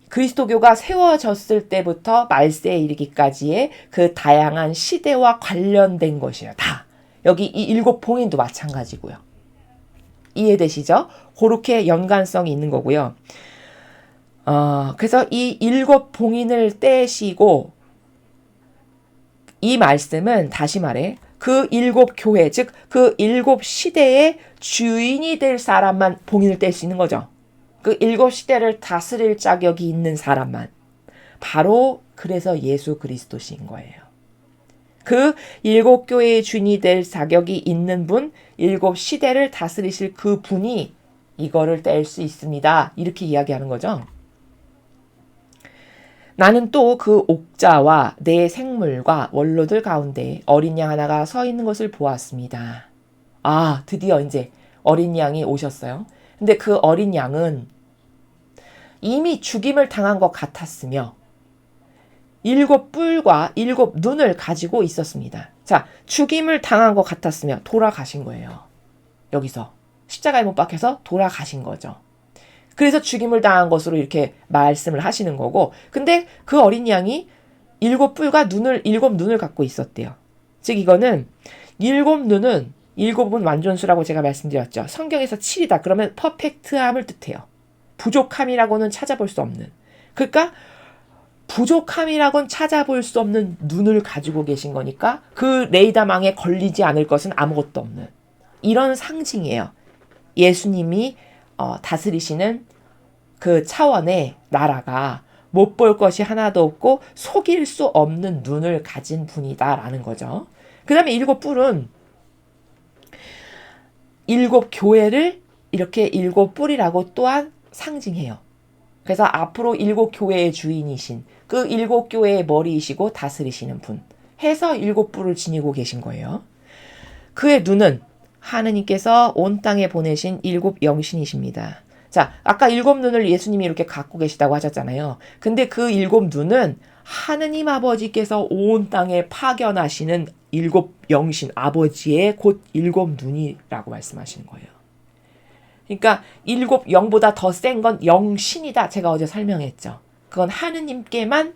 그리스도교가 세워졌을 때부터 말세에 이르기까지의 그 다양한 시대와 관련된 것이에요. 다. 여기 이 7봉인도 마찬가지고요. 이해되시죠? 그렇게 연관성이 있는 거고요. 그래서 이 7봉인을 떼시고 이 말씀은 다시 말해 그 7교회, 즉 그 7시대의 주인이 될 사람만 봉인을 뗄 수 있는 거죠. 그 7시대를 다스릴 자격이 있는 사람만. 바로 그래서 예수 그리스도신 거예요. 그 7교회의 주인이 될 자격이 있는 분, 7시대를 다스리실 그 분이 이거를 뗄 수 있습니다. 이렇게 이야기하는 거죠. 나는 또 그 옥자와 내 생물과 원로들 가운데 어린 양 하나가 서 있는 것을 보았습니다. 아, 드디어 이제 어린 양이 오셨어요. 근데 그 어린 양은 이미 죽임을 당한 것 같았으며 7뿔과 7눈을 가지고 있었습니다. 자, 죽임을 당한 것 같았으며 돌아가신 거예요. 여기서 십자가에 못 박혀서 돌아가신 거죠. 그래서 죽임을 당한 것으로 이렇게 말씀을 하시는 거고, 근데 그 어린 양이 일곱 뿔과 일곱 눈을 갖고 있었대요. 즉 이거는 일곱 눈은 일곱은 완전수라고 제가 말씀드렸죠. 성경에서 7이다. 그러면 퍼펙트함을 뜻해요. 부족함이라고는 찾아볼 수 없는. 그러니까 부족함이라고는 찾아볼 수 없는 눈을 가지고 계신 거니까 그 레이다망에 걸리지 않을 것은 아무것도 없는 이런 상징이에요. 예수님이 다스리시는 그 차원의 나라가 못 볼 것이 하나도 없고 속일 수 없는 눈을 가진 분이다라는 거죠. 그 다음에 일곱 뿔은 일곱 교회를 이렇게 일곱 뿔이라고 또한 상징해요. 그래서 앞으로 일곱 교회의 주인이신 그 일곱 교회의 머리이시고 다스리시는 분 해서 일곱 뿔을 지니고 계신 거예요. 그의 눈은 하느님께서 온 땅에 보내신 일곱 영신이십니다. 자, 아까 일곱 눈을 예수님이 이렇게 갖고 계시다고 하셨잖아요. 근데 그 일곱 눈은 하느님 아버지께서 온 땅에 파견하시는 일곱 영신 아버지의 곧 일곱 눈이라고 말씀하시는 거예요. 그러니까 일곱 영보다 더 센 건 영신이다. 제가 어제 설명했죠. 그건 하느님께만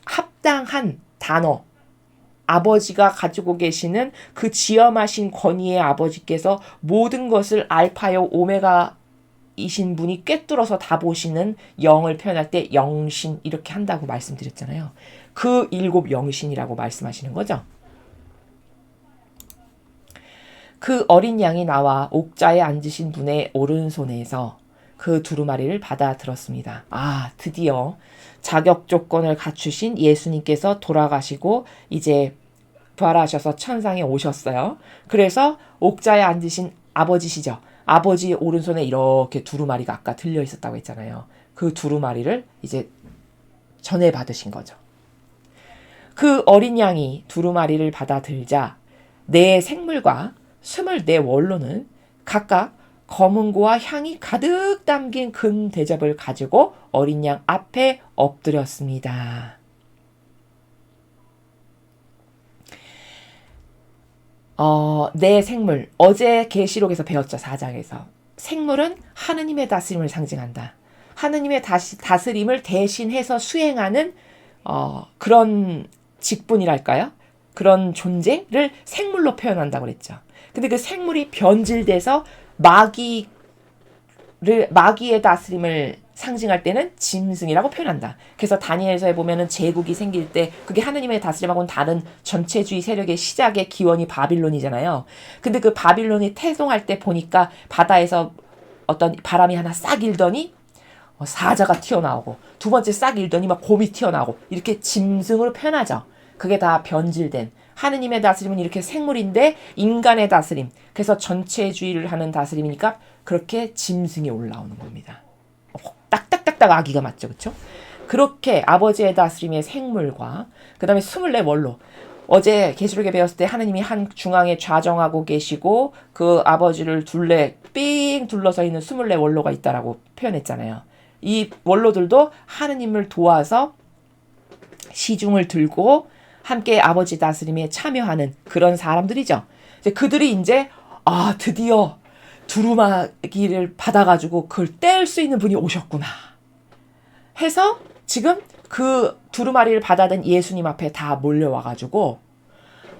합당한 단어. 아버지가 가지고 계시는 그 지엄하신 권위의 아버지께서 모든 것을 알파요 오메가이신 분이 꿰뚫어서 다 보시는 영을 표현할 때 영신 이렇게 한다고 말씀드렸잖아요. 그 일곱 영신이라고 말씀하시는 거죠. 그 어린 양이 나와 옥자에 앉으신 분의 오른손에서 그 두루마리를 받아 들었습니다. 아, 드디어 자격 조건을 갖추신 예수님께서 돌아가시고 이제 부활하셔서 천상에 오셨어요. 그래서 옥자에 앉으신 아버지시죠. 아버지 오른손에 이렇게 두루마리가 아까 들려 있었다고 했잖아요. 그 두루마리를 이제 전해 받으신 거죠. 그 어린 양이 두루마리를 받아 들자 네 생물과 24원로는 각각 검은고와 향이 가득 담긴 금 대접을 가지고 어린 양 앞에 엎드렸습니다. 네 생물. 어제 계시록에서 배웠죠. 4장에서. 생물은 하느님의 다스림을 상징한다. 하느님의 다스림을 대신해서 수행하는 그런 직분이랄까요? 그런 존재를 생물로 표현한다고 그랬죠. 근데 그 생물이 변질돼서 마귀의 다스림을 상징할 때는 짐승이라고 표현한다. 그래서 다니엘서에 보면은 제국이 생길 때 그게 하느님의 다스림하고는 다른 전체주의 세력의 시작의 기원이 바빌론이잖아요. 근데 그 바빌론이 태동할 때 보니까 바다에서 어떤 바람이 하나 싹 일더니 사자가 튀어나오고 두 번째 싹 일더니 막 곰이 튀어나오고 이렇게 짐승으로 표현하죠. 그게 다 변질된 하느님의 다스림은 이렇게 생물인데 인간의 다스림. 그래서 전체주의를 하는 다스림이니까 그렇게 짐승이 올라오는 겁니다. 딱딱딱딱 아기가 맞죠. 그렇죠? 그렇게 아버지의 다스림의 생물과 그 다음에 24원로. 어제 계시록에 배웠을 때 하느님이 한 중앙에 좌정하고 계시고 그 아버지를 삥 둘러서 있는 24원로가 있다라고 표현했잖아요. 이 원로들도 하느님을 도와서 시중을 들고 함께 아버지 다스림에 참여하는 그런 사람들이죠. 그들이 이제 드디어 두루마기를 받아가지고 그걸 뗄 수 있는 분이 오셨구나 해서 지금 그 두루마리를 받아든 예수님 앞에 다 몰려와가지고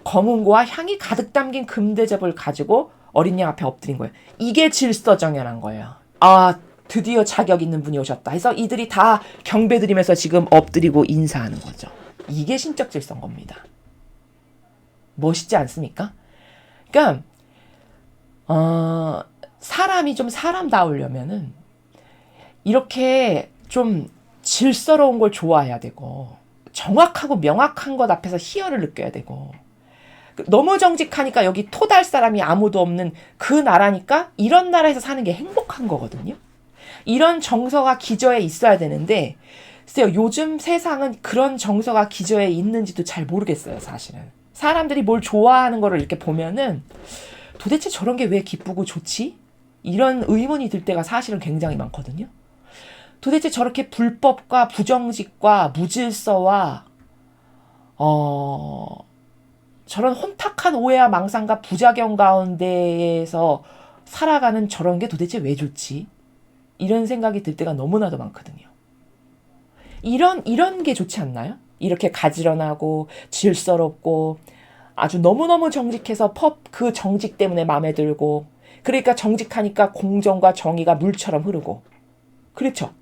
검은고와 향이 가득 담긴 금대접을 가지고 어린 양 앞에 엎드린 거예요. 이게 질서정연한 거예요. 드디어 자격 있는 분이 오셨다 해서 이들이 다 경배드리면서 지금 엎드리고 인사하는 거죠. 이게 신적 질서인 겁니다. 멋있지 않습니까? 그러니까 사람이 좀 사람다우려면은 이렇게 좀 질서로운 걸 좋아해야 되고 정확하고 명확한 것 앞에서 희열을 느껴야 되고 너무 정직하니까 여기 토달 사람이 아무도 없는 그 나라니까 이런 나라에서 사는 게 행복한 거거든요. 이런 정서가 기저에 있어야 되는데 글쎄요, 요즘 세상은 그런 정서가 기저에 있는지도 잘 모르겠어요. 사실은 사람들이 뭘 좋아하는 거를 이렇게 보면은 도대체 저런 게 왜 기쁘고 좋지? 이런 의문이 들 때가 사실은 굉장히 많거든요. 도대체 저렇게 불법과 부정직과 무질서와 저런 혼탁한 오해와 망상과 부작용 가운데에서 살아가는 저런 게 도대체 왜 좋지? 이런 생각이 들 때가 너무나도 많거든요. 이런 게 좋지 않나요? 이렇게 가지런하고 질서롭고 아주 너무너무 정직해서 그 정직 때문에 마음에 들고, 그러니까 정직하니까 공정과 정의가 물처럼 흐르고, 그렇죠?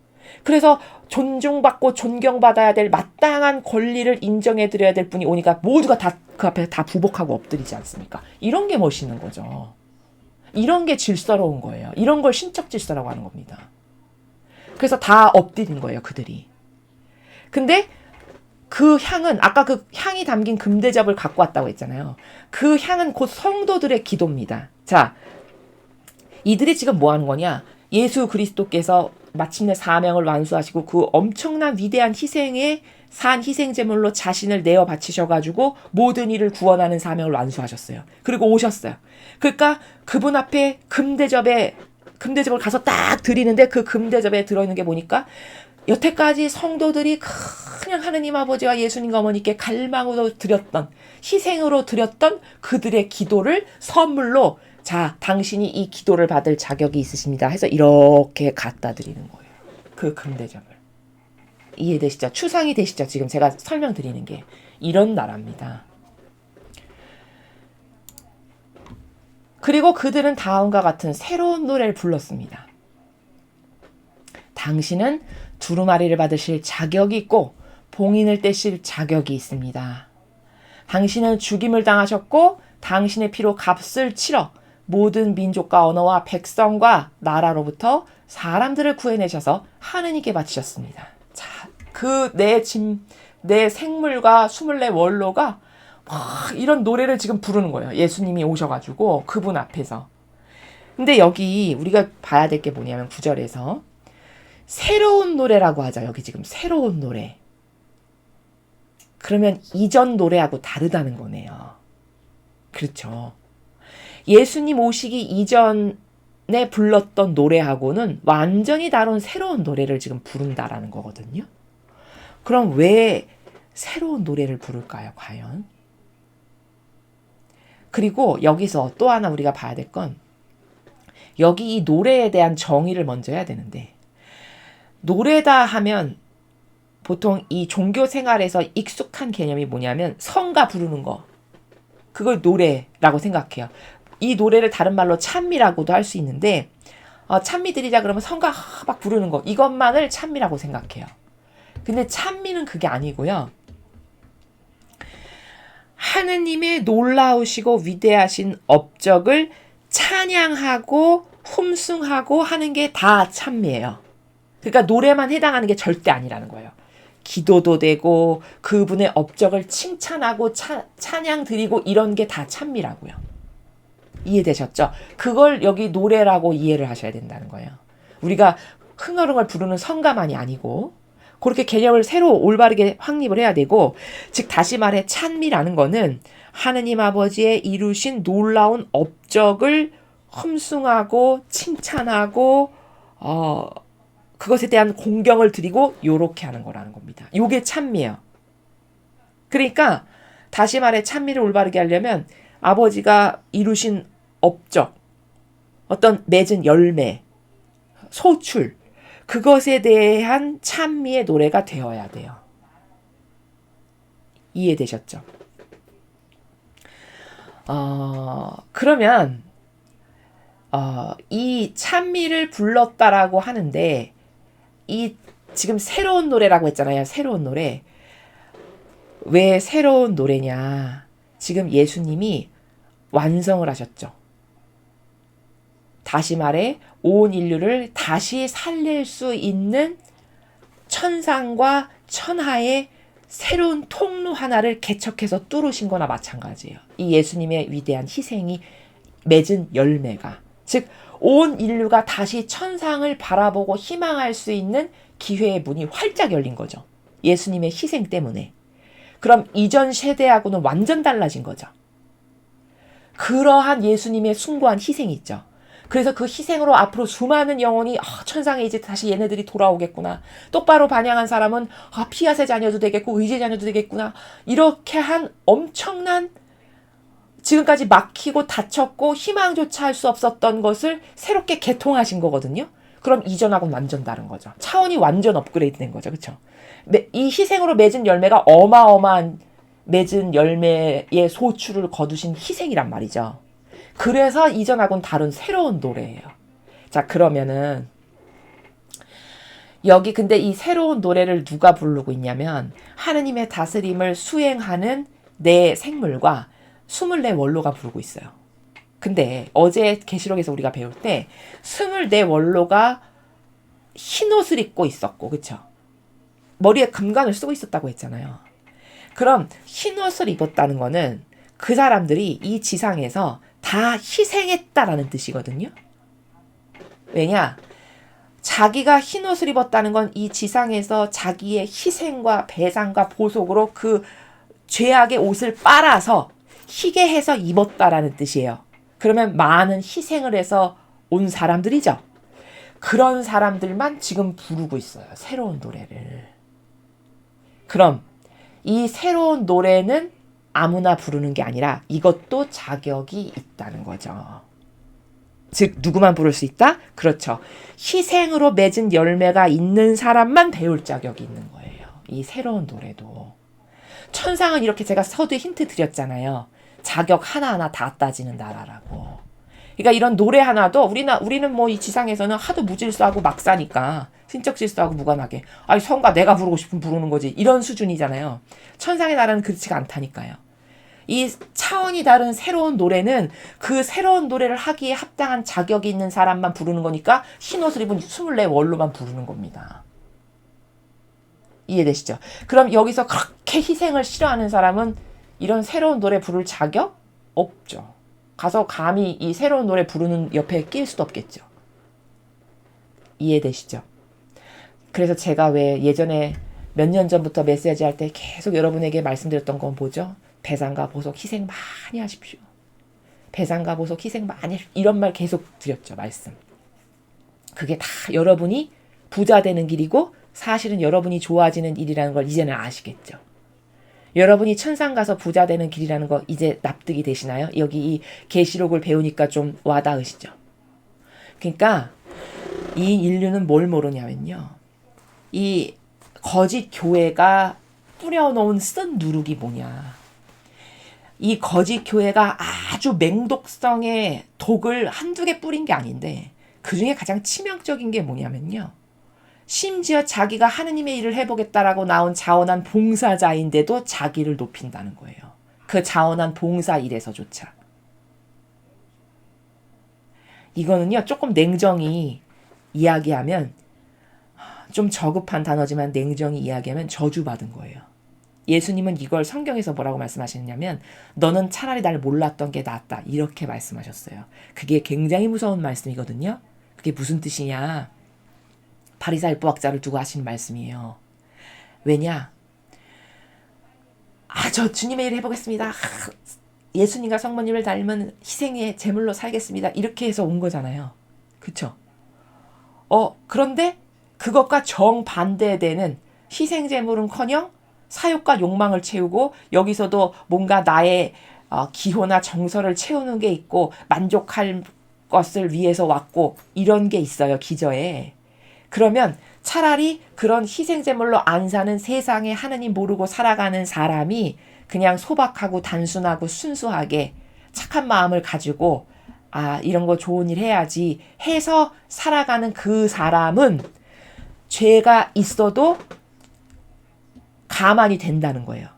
그래서 존중받고 존경받아야 될 마땅한 권리를 인정해드려야 될 분이 오니까 모두가 다 그 앞에 다 부복하고 엎드리지 않습니까? 이런 게 멋있는 거죠. 이런 게 질서로운 거예요. 이런 걸 신적 질서라고 하는 겁니다. 그래서 다 엎드린 거예요, 그들이. 근데 그 향은, 아까 그 향이 담긴 금대접을 갖고 왔다고 했잖아요. 그 향은 곧 성도들의 기도입니다. 자, 이들이 지금 뭐 하는 거냐? 예수 그리스도께서 마침내 사명을 완수하시고 그 엄청난 위대한 희생에 산 희생제물로 자신을 내어 바치셔가지고 모든 이를 구원하는 사명을 완수하셨어요. 그리고 오셨어요. 그러니까 그분 앞에 금대접을 가서 딱 드리는데, 그 금대접에 들어있는 게 보니까 여태까지 성도들이 그냥 하느님 아버지와 예수님과 어머니께 갈망으로 드렸던, 희생으로 드렸던 그들의 기도를 선물로, 자, 당신이 이 기도를 받을 자격이 있으십니다 해서 이렇게 갖다 드리는 거예요. 그 금대접을. 이해되시죠? 추상이 되시죠? 지금 제가 설명드리는 게 이런 나라입니다. 그리고 그들은 다음과 같은 새로운 노래를 불렀습니다. 당신은 두루마리를 받으실 자격이 있고 봉인을 떼실 자격이 있습니다. 당신은 죽임을 당하셨고 당신의 피로 값을 치러 모든 민족과 언어와 백성과 나라로부터 사람들을 구해내셔서 하느님께 바치셨습니다. 자, 그 내 생물과 24원로가 막 이런 노래를 지금 부르는 거예요. 예수님이 오셔가지고 그분 앞에서. 근데 여기 우리가 봐야 될 게 뭐냐면 9절에서 새로운 노래라고 하죠. 여기 지금 새로운 노래. 그러면 이전 노래하고 다르다는 거네요. 그렇죠. 예수님 오시기 이전에 불렀던 노래하고는 완전히 다른 새로운 노래를 지금 부른다라는 거거든요. 그럼 왜 새로운 노래를 부를까요, 과연? 그리고 여기서 또 하나 우리가 봐야 될 건, 여기 이 노래에 대한 정의를 먼저 해야 되는데, 노래다 하면 보통 이 종교 생활에서 익숙한 개념이 뭐냐면 성가 부르는 거, 그걸 노래라고 생각해요. 이 노래를 다른 말로 찬미라고도 할 수 있는데, 찬미 드리자 그러면 성가 막 부르는 거, 이것만을 찬미라고 생각해요. 근데 찬미는 그게 아니고요. 하느님의 놀라우시고 위대하신 업적을 찬양하고 흠숭하고 하는 게 다 찬미예요. 그러니까 노래만 해당하는 게 절대 아니라는 거예요. 기도도 되고 그분의 업적을 칭찬하고 찬양 드리고 이런 게 다 찬미라고요. 이해되셨죠? 그걸 여기 노래라고 이해를 하셔야 된다는 거예요. 우리가 흥얼흥얼 부르는 성가만이 아니고 그렇게 개념을 새로 올바르게 확립을 해야 되고, 즉 다시 말해 찬미라는 거는 하느님 아버지의 이루신 놀라운 업적을 흠숭하고 칭찬하고 그것에 대한 공경을 드리고 요렇게 하는 거라는 겁니다. 요게 찬미예요. 그러니까 다시 말해 찬미를 올바르게 하려면 아버지가 이루신 업적, 어떤 맺은 열매, 소출, 그것에 대한 찬미의 노래가 되어야 돼요. 이해되셨죠? 그러면 이 찬미를 불렀다라고 하는데, 이 지금 새로운 노래라고 했잖아요. 새로운 노래. 왜 새로운 노래냐? 지금 예수님이 완성을 하셨죠. 다시 말해 온 인류를 다시 살릴 수 있는 천상과 천하의 새로운 통로 하나를 개척해서 뚫으신 거나 마찬가지예요. 이 예수님의 위대한 희생이 맺은 열매가. 즉 온 인류가 다시 천상을 바라보고 희망할 수 있는 기회의 문이 활짝 열린 거죠. 예수님의 희생 때문에. 그럼 이전 세대하고는 완전 달라진 거죠. 그러한 예수님의 숭고한 희생이 있죠. 그래서 그 희생으로 앞으로 수많은 영혼이 천상에 이제 다시 얘네들이 돌아오겠구나. 똑바로 반영한 사람은 피아세 자녀도 되겠고 의제 자녀도 되겠구나. 이렇게 한 엄청난, 지금까지 막히고 닫혔고 희망조차 할 수 없었던 것을 새롭게 개통하신 거거든요. 그럼 이전하고는 완전 다른 거죠. 차원이 완전 업그레이드 된 거죠. 그렇죠? 이 희생으로 맺은 열매가 어마어마한 맺은 열매의 소출을 거두신 희생이란 말이죠. 그래서 이전하고는 다른 새로운 노래예요. 자, 그러면은 여기 근데 이 새로운 노래를 누가 부르고 있냐면 하느님의 다스림을 수행하는 내 생물과 24원로가 부르고 있어요. 근데 어제 계시록에서 우리가 배울 때 24원로가 흰옷을 입고 있었고, 그쵸? 머리에 금관을 쓰고 있었다고 했잖아요. 그럼 흰옷을 입었다는 거는 그 사람들이 이 지상에서 다 희생했다라는 뜻이거든요. 왜냐? 자기가 흰옷을 입었다는 건 이 지상에서 자기의 희생과 배상과 보속으로 그 죄악의 옷을 빨아서 희게 해서 입었다라는 뜻이에요. 그러면 많은 희생을 해서 온 사람들이죠. 그런 사람들만 지금 부르고 있어요. 새로운 노래를. 그럼 이 새로운 노래는 아무나 부르는 게 아니라 이것도 자격이 있다는 거죠. 즉 누구만 부를 수 있다? 그렇죠. 희생으로 맺은 열매가 있는 사람만 배울 자격이 있는 거예요. 이 새로운 노래도. 천상은 이렇게 제가 서두에 힌트 드렸잖아요. 자격 하나하나 다 따지는 나라라고. 그러니까 이런 노래 하나도 우리는 뭐 이 지상에서는 하도 무질서하고 막 사니까 신적 질서하고 무관하게 아니 성가 내가 부르고 싶으면 부르는 거지 이런 수준이잖아요. 천상의 나라는 그렇지가 않다니까요. 이 차원이 다른 새로운 노래는 그 새로운 노래를 하기에 합당한 자격이 있는 사람만 부르는 거니까 흰옷을 입은 24원로만 부르는 겁니다. 이해되시죠? 그럼 여기서 그렇게 희생을 싫어하는 사람은 이런 새로운 노래 부를 자격? 없죠. 가서 감히 이 새로운 노래 부르는 옆에 낄 수도 없겠죠. 이해되시죠? 그래서 제가 왜 예전에 몇 년 전부터 메시지 할 때 계속 여러분에게 말씀드렸던 건 뭐죠? 배상과 보석 희생 많이 하십시오. 배상과 보석 희생 많이 하십시오. 이런 말 계속 드렸죠. 말씀. 그게 다 여러분이 부자 되는 길이고 사실은 여러분이 좋아지는 일이라는 걸 이제는 아시겠죠. 여러분이 천상 가서 부자 되는 길이라는 거 이제 납득이 되시나요? 여기 이 계시록을 배우니까 좀 와닿으시죠? 그러니까 이 인류는 뭘 모르냐면요. 이 거짓 교회가 뿌려놓은 쓴 누룩이 뭐냐. 이 거짓 교회가 아주 맹독성의 독을 한두 개 뿌린 게 아닌데 그 중에 가장 치명적인 게 뭐냐면요. 심지어 자기가 하느님의 일을 해보겠다라고 나온 자원한 봉사자인데도 자기를 높인다는 거예요. 그 자원한 봉사 일에서조차. 이거는요. 조금 냉정히 이야기하면 좀 저급한 단어지만 냉정히 이야기하면 저주받은 거예요. 예수님은 이걸 성경에서 뭐라고 말씀하시느냐면 너는 차라리 날 몰랐던 게 낫다. 이렇게 말씀하셨어요. 그게 굉장히 무서운 말씀이거든요. 그게 무슨 뜻이냐. 바리사 율법학자를 두고 하신 말씀이에요. 왜냐? 저 주님의 일을 해보겠습니다. 예수님과 성모님을 닮은 희생의 제물로 살겠습니다. 이렇게 해서 온 거잖아요. 그쵸? 그런데 그것과 정반대되는 희생제물은커녕 사욕과 욕망을 채우고 여기서도 뭔가 나의 기호나 정서를 채우는 게 있고 만족할 것을 위해서 왔고 이런 게 있어요. 기저에. 그러면 차라리 그런 희생제물로 안 사는 세상에 하느님 모르고 살아가는 사람이 그냥 소박하고 단순하고 순수하게 착한 마음을 가지고 이런 거 좋은 일 해야지 해서 살아가는 그 사람은 죄가 있어도 가만히 된다는 거예요.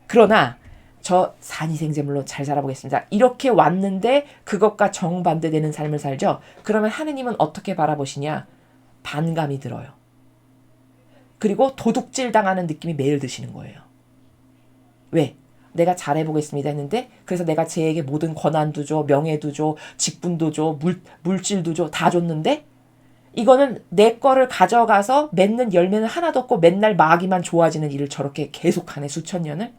그러나 저 산희생제물로 잘 살아보겠습니다. 이렇게 왔는데 그것과 정반대되는 삶을 살죠. 그러면 하느님은 어떻게 바라보시냐? 반감이 들어요. 그리고 도둑질 당하는 느낌이 매일 드시는 거예요. 왜? 내가 잘해보겠습니다 했는데 그래서 내가 쟤에게 모든 권한도 줘, 명예도 줘, 직분도 줘, 물질도 줘, 다 줬는데 이거는 내 거를 가져가서 맺는 열매는 하나도 없고 맨날 마귀만 좋아지는 일을 저렇게 계속하네 수천 년을.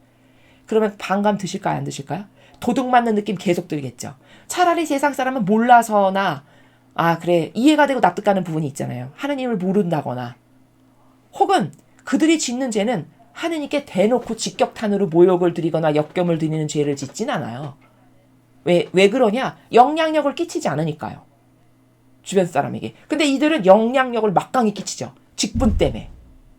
그러면 반감 드실까요? 안 드실까요? 도둑 맞는 느낌 계속 들겠죠. 차라리 세상 사람은 몰라서나 그래 이해가 되고 납득가는 부분이 있잖아요. 하느님을 모른다거나 혹은 그들이 짓는 죄는 하느님께 대놓고 직격탄으로 모욕을 드리거나 역경을 드리는 죄를 짓진 않아요. 왜 그러냐? 영향력을 끼치지 않으니까요. 주변 사람에게. 근데 이들은 영향력을 막강히 끼치죠. 직분 때문에.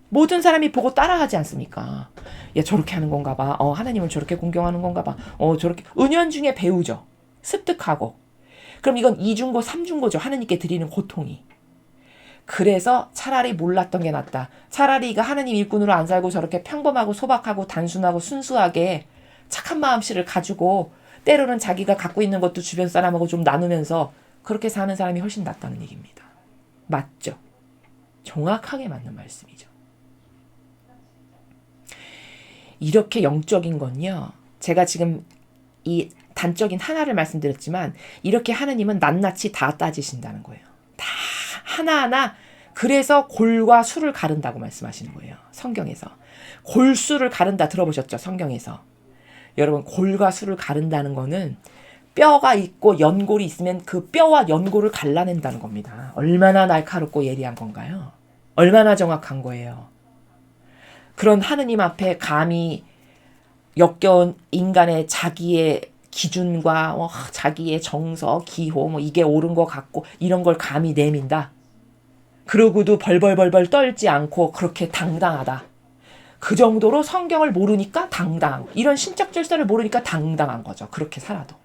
모든 사람이 보고 따라하지 않습니까? 야, 저렇게 하는 건가 봐. 하나님을 저렇게 공경하는 건가 봐. 저렇게. 은연중에 배우죠. 습득하고. 그럼 이건 이중고, 삼중고죠. 하나님께 드리는 고통이. 그래서 차라리 몰랐던 게 낫다. 차라리 이거 하나님 일꾼으로 안 살고 저렇게 평범하고 소박하고 단순하고 순수하게 착한 마음씨를 가지고 때로는 자기가 갖고 있는 것도 주변 사람하고 좀 나누면서 그렇게 사는 사람이 훨씬 낫다는 얘기입니다. 맞죠? 정확하게 맞는 말씀이죠. 이렇게 영적인 건요. 제가 지금 이 단적인 하나를 말씀드렸지만 이렇게 하나님은 낱낱이 다 따지신다는 거예요. 다 하나하나. 그래서 골과 수를 가른다고 말씀하시는 거예요. 성경에서. 골수를 가른다 들어보셨죠? 성경에서. 여러분 골과 수를 가른다는 거는 뼈가 있고 연골이 있으면 그 뼈와 연골을 갈라낸다는 겁니다. 얼마나 날카롭고 예리한 건가요? 얼마나 정확한 거예요. 그런 하느님 앞에 감히 역겨운 인간의 자기의 기준과 자기의 정서, 기호 이게 옳은 것 같고 이런 걸 감히 내민다. 그러고도 벌벌벌벌 떨지 않고 그렇게 당당하다. 그 정도로 성경을 모르니까 당당. 이런 신적 질서를 모르니까 당당한 거죠. 그렇게 살아도.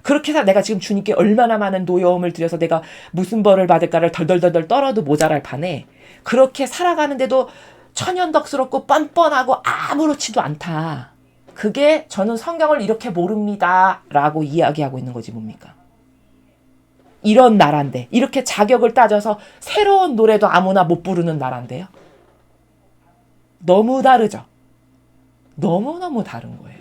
그렇게 해서 내가 지금 주님께 얼마나 많은 노여움을 들여서 내가 무슨 벌을 받을까를 덜덜덜덜 떨어도 모자랄 판에 그렇게 살아가는데도 천연덕스럽고 뻔뻔하고 아무렇지도 않다. 그게 저는 성경을 이렇게 모릅니다 라고 이야기하고 있는 거지 뭡니까? 이런 나라인데 이렇게 자격을 따져서 새로운 노래도 아무나 못 부르는 나라인데요. 너무 다르죠. 너무너무 다른 거예요.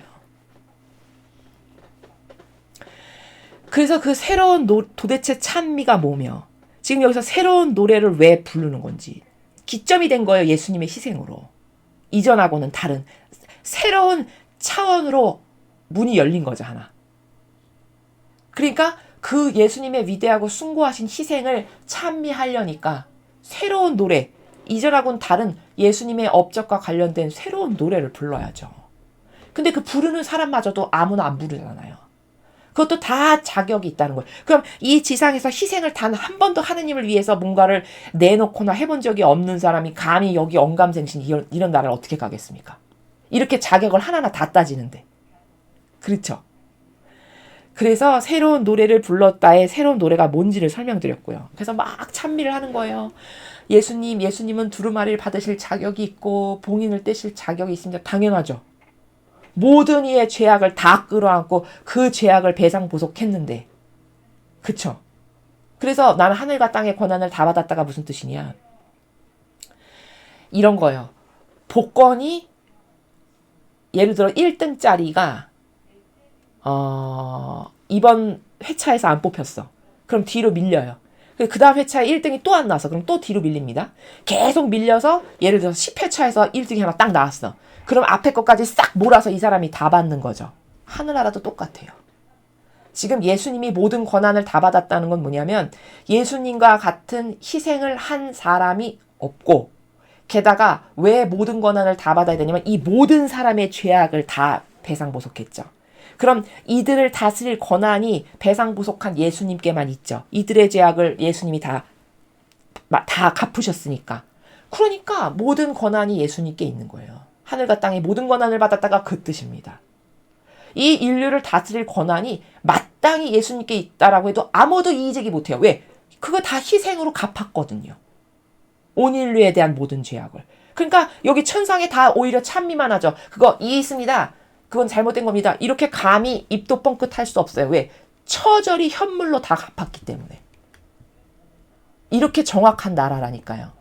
그래서 그 새로운 도대체 찬미가 뭐며 지금 여기서 새로운 노래를 왜 부르는 건지 기점이 된 거예요. 예수님의 희생으로. 이전하고는 다른 새로운 차원으로 문이 열린 거죠. 하나. 그러니까 그 예수님의 위대하고 숭고하신 희생을 찬미하려니까 새로운 노래, 이전하고는 다른 예수님의 업적과 관련된 새로운 노래를 불러야죠. 근데 그 부르는 사람마저도 아무나 안 부르잖아요. 그것도 다 자격이 있다는 거예요. 그럼 이 지상에서 희생을 단 한 번도 하느님을 위해서 뭔가를 내놓거나 해본 적이 없는 사람이 감히 여기 언감생신 이런 나라를 어떻게 가겠습니까? 이렇게 자격을 하나하나 다 따지는데. 그렇죠? 그래서 새로운 노래를 불렀다의 새로운 노래가 뭔지를 설명드렸고요. 그래서 막 찬미를 하는 거예요. 예수님은 두루마리를 받으실 자격이 있고 봉인을 떼실 자격이 있습니다. 당연하죠. 모든 이의 죄악을 다 끌어안고 그 죄악을 배상보속했는데. 그쵸? 그래서 나는 하늘과 땅의 권한을 다 받았다가 무슨 뜻이냐. 이런 거예요. 복권이 예를 들어 1등짜리가 이번 회차에서 안 뽑혔어. 그럼 뒤로 밀려요. 그 다음 회차에 1등이 또 안 나왔어. 그럼 또 뒤로 밀립니다. 계속 밀려서 예를 들어서 10회차에서 1등이 하나 딱 나왔어. 그럼 앞에 것까지 싹 몰아서 이 사람이 다 받는 거죠. 하늘나라도 똑같아요. 지금 예수님이 모든 권한을 다 받았다는 건 뭐냐면 예수님과 같은 희생을 한 사람이 없고 게다가 왜 모든 권한을 다 받아야 되냐면 이 모든 사람의 죄악을 다 배상보속했죠. 그럼 이들을 다스릴 권한이 배상보속한 예수님께만 있죠. 이들의 죄악을 예수님이 다 갚으셨으니까. 그러니까 모든 권한이 예수님께 있는 거예요. 하늘과 땅의 모든 권한을 받았다가 그 뜻입니다. 이 인류를 다스릴 권한이 마땅히 예수님께 있다라고 해도 아무도 이의제기 못해요. 왜? 그거 다 희생으로 갚았거든요. 온 인류에 대한 모든 죄악을. 그러니까 여기 천상에 다 오히려 찬미만 하죠. 그거 이해 있습니다. 그건 잘못된 겁니다. 이렇게 감히 입도 뻥끗 할 수 없어요. 왜? 처절히 현물로 다 갚았기 때문에. 이렇게 정확한 나라라니까요.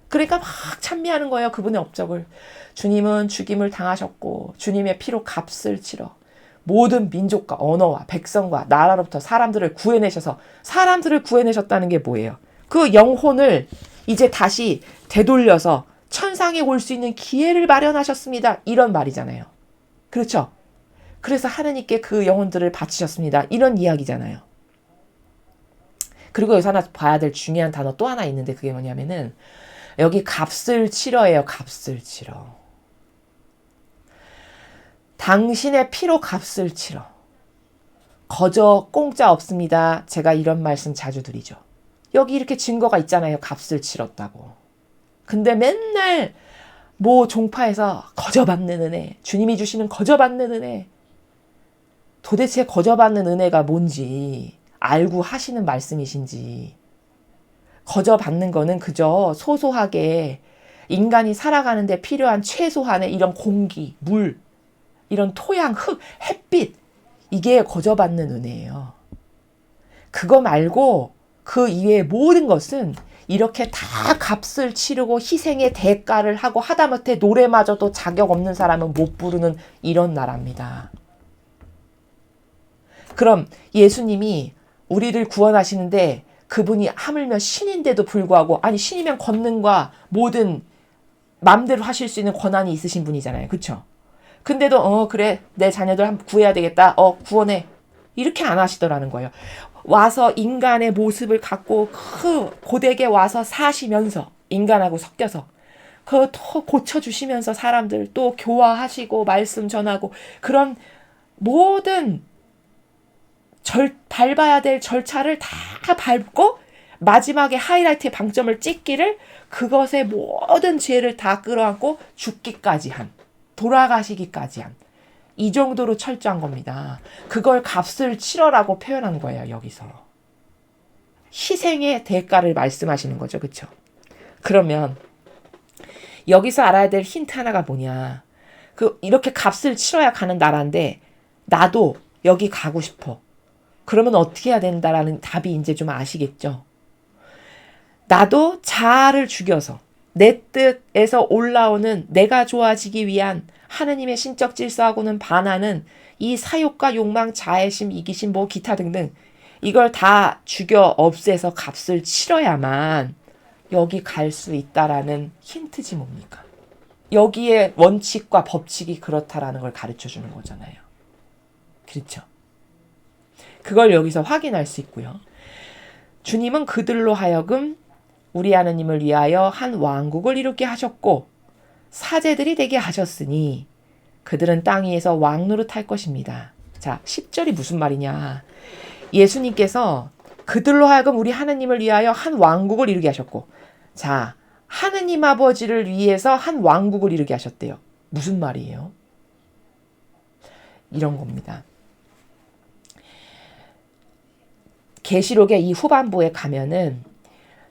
그러니까 막 찬미하는 거예요. 그분의 업적을. 주님은 죽임을 당하셨고 주님의 피로 값을 치러 모든 민족과 언어와 백성과 나라로부터 사람들을 구해내셨다는 게 뭐예요? 그 영혼을 이제 다시 되돌려서 천상에 올 수 있는 기회를 마련하셨습니다. 이런 말이잖아요. 그렇죠? 그래서 하느님께 그 영혼들을 바치셨습니다. 이런 이야기잖아요. 그리고 여기서 하나 봐야 될 중요한 단어 또 하나 있는데 그게 뭐냐면은 여기 값을 치러예요. 값을 치러. 당신의 피로 값을 치러. 거저 공짜 없습니다. 제가 이런 말씀 자주 드리죠. 여기 이렇게 증거가 있잖아요. 값을 치렀다고. 근데 맨날 뭐 종파에서 거저 받는 은혜, 주님이 주시는 거저 받는 은혜, 도대체 거저 받는 은혜가 뭔지 알고 하시는 말씀이신지, 거저 받는 거는 그저 소소하게 인간이 살아가는데 필요한 최소한의 이런 공기, 물, 이런 토양, 흙, 햇빛, 이게 거저 받는 은혜예요. 그거 말고 그 이외의 모든 것은 이렇게 다 값을 치르고 희생의 대가를 하고 하다못해 노래마저도 자격 없는 사람은 못 부르는 이런 나라입니다. 그럼 예수님이 우리를 구원하시는데 그분이 하물며 신인데도 불구하고, 아니 신이면 권능과 모든 마음대로 하실 수 있는 권한이 있으신 분이잖아요. 그렇죠? 근데도 그래 내 자녀들 한번 구해야 되겠다. 구원해. 이렇게 안 하시더라는 거예요. 와서 인간의 모습을 갖고 그 고대에 와서 사시면서 인간하고 섞여서 그 또 고쳐주시면서 사람들 또 교화하시고 말씀 전하고 그런 모든 밟아야 될 절차를 다 밟고 마지막에 하이라이트의 방점을 찍기를, 그것의 모든 죄를 다 끌어안고 죽기까지 한, 돌아가시기까지 한, 이 정도로 철저한 겁니다. 그걸 값을 치러라고 표현한 거예요. 여기서 희생의 대가를 말씀하시는 거죠. 그렇죠? 그러면 여기서 알아야 될 힌트 하나가 뭐냐, 이렇게 값을 치러야 가는 나라인데 나도 여기 가고 싶어. 그러면 어떻게 해야 된다라는 답이 이제 좀 아시겠죠? 나도 자아를 죽여서 내 뜻에서 올라오는 내가 좋아지기 위한 하느님의 신적 질서하고는 반하는 이 사욕과 욕망, 자애심, 이기심, 뭐 기타 등등 이걸 다 죽여 없애서 값을 치러야만 여기 갈 수 있다라는 힌트지 뭡니까? 여기에 원칙과 법칙이 그렇다라는 걸 가르쳐 주는 거잖아요. 그렇죠? 그걸 여기서 확인할 수 있고요. 주님은 그들로 하여금 우리 하느님을 위하여 한 왕국을 이루게 하셨고 사제들이 되게 하셨으니 그들은 땅 위에서 왕 노릇할 것입니다. 자, 10절이 무슨 말이냐. 예수님께서 그들로 하여금 우리 하느님을 위하여 한 왕국을 이루게 하셨고, 자, 하느님 아버지를 위해서 한 왕국을 이루게 하셨대요. 무슨 말이에요? 이런 겁니다. 계시록의 이 후반부에 가면은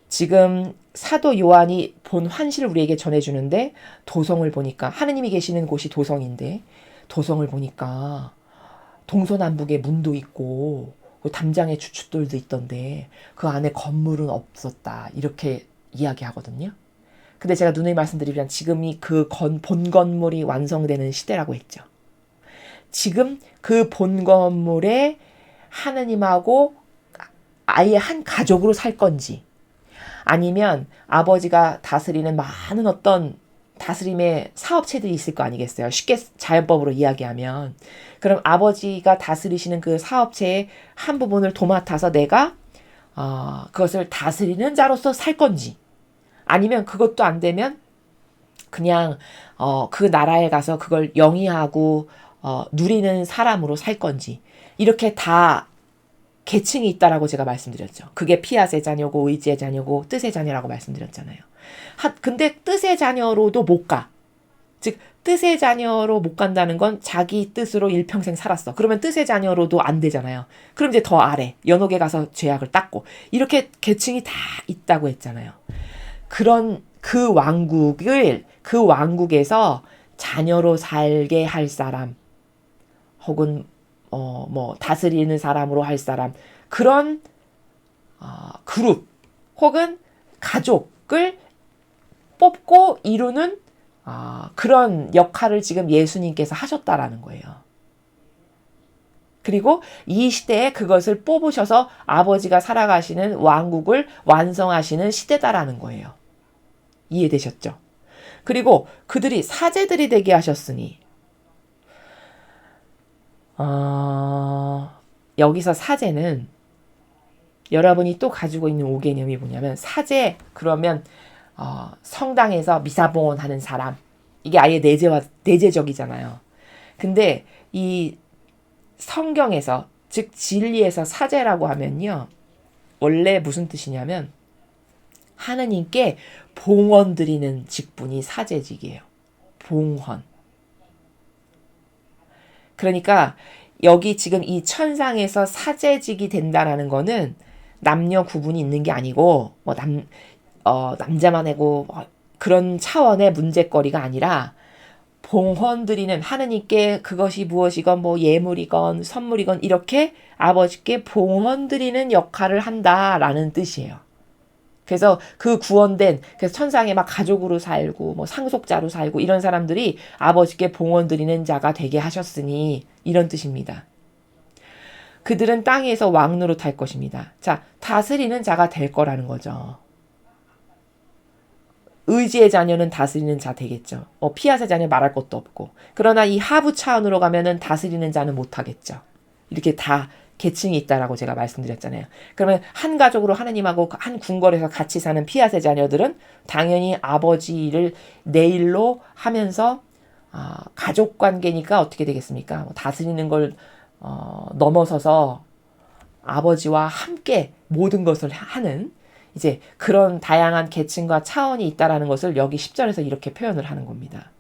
지금 사도 요한이 본 환시를 우리에게 전해주는데, 도성을 보니까, 하느님이 계시는 곳이 도성인데 도성을 보니까 동서남북에 문도 있고 담장에 주춧돌도 있던데 그 안에 건물은 없었다, 이렇게 이야기하거든요. 근데 제가 누누이 말씀드리면 지금이 그 본 건물이 완성되는 시대라고 했죠. 지금 그 본 건물에 하느님하고 아예 한 가족으로 살 건지, 아니면 아버지가 다스리는 많은 어떤 다스림의 사업체들이 있을 거 아니겠어요. 쉽게 자연법으로 이야기하면. 그럼 아버지가 다스리시는 그 사업체의 한 부분을 도맡아서 내가 그것을 다스리는 자로서 살 건지, 아니면 그것도 안 되면 그냥 그 나라에 가서 그걸 영위하고 누리는 사람으로 살 건지, 이렇게 다 계층이 있다라고 제가 말씀드렸죠. 그게 피앗의 자녀고 의지의 자녀고 뜻의 자녀라고 말씀드렸잖아요. 근데 뜻의 자녀로도 못 가. 즉 뜻의 자녀로 못 간다는 건 자기 뜻으로 일평생 살았어. 그러면 뜻의 자녀로도 안 되잖아요. 그럼 이제 더 아래 연옥에 가서 죄악을 닦고, 이렇게 계층이 다 있다고 했잖아요. 그런 그 왕국에서 자녀로 살게 할 사람, 혹은 다스리는 사람으로 할 사람, 그런 그룹 혹은 가족을 뽑고 이루는 그런 역할을 지금 예수님께서 하셨다라는 거예요. 그리고 이 시대에 그것을 뽑으셔서 아버지가 살아가시는 왕국을 완성하시는 시대다라는 거예요. 이해되셨죠? 그리고 그들이 사제들이 되게 하셨으니, 여기서 사제는 여러분이 또 가지고 있는 오개념이 뭐냐면, 사제 그러면 성당에서 미사봉헌하는 사람, 이게 아예 내재적이잖아요. 근데 이 성경에서 즉 진리에서 사제라고 하면요. 원래 무슨 뜻이냐면 하느님께 봉헌 드리는 직분이 사제직이에요. 봉헌. 그러니까 여기 지금 이 천상에서 사제직이 된다라는 거는 남녀 구분이 있는 게 아니고 뭐 남자만 해고 그런 차원의 문제거리가 아니라 봉헌 드리는 하느님께 그것이 무엇이건 뭐 예물이건 선물이건 이렇게 아버지께 봉헌 드리는 역할을 한다라는 뜻이에요. 그래서 그 구원된 그래서 천상에 막 가족으로 살고 뭐 상속자로 살고 이런 사람들이 아버지께 봉헌 드리는 자가 되게 하셨으니 이런 뜻입니다. 그들은 땅에서 왕노릇 할 것입니다. 자, 다스리는 자가 될 거라는 거죠. 의지의 자녀는 다스리는 자 되겠죠. 피앗의 자녀 말할 것도 없고. 그러나 이 하부 차원으로 가면은 다스리는 자는 못하겠죠. 이렇게 다 계층이 있다라고 제가 말씀드렸잖아요. 그러면 한 가족으로 하느님하고 한 궁궐에서 같이 사는 피앗의 자녀들은 당연히 아버지 일을 내일로 하면서 가족 관계니까 어떻게 되겠습니까? 다스리는 걸 넘어서서 아버지와 함께 모든 것을 하는 이제 그런 다양한 계층과 차원이 있다라는 것을 여기 10절에서 이렇게 표현을 하는 겁니다.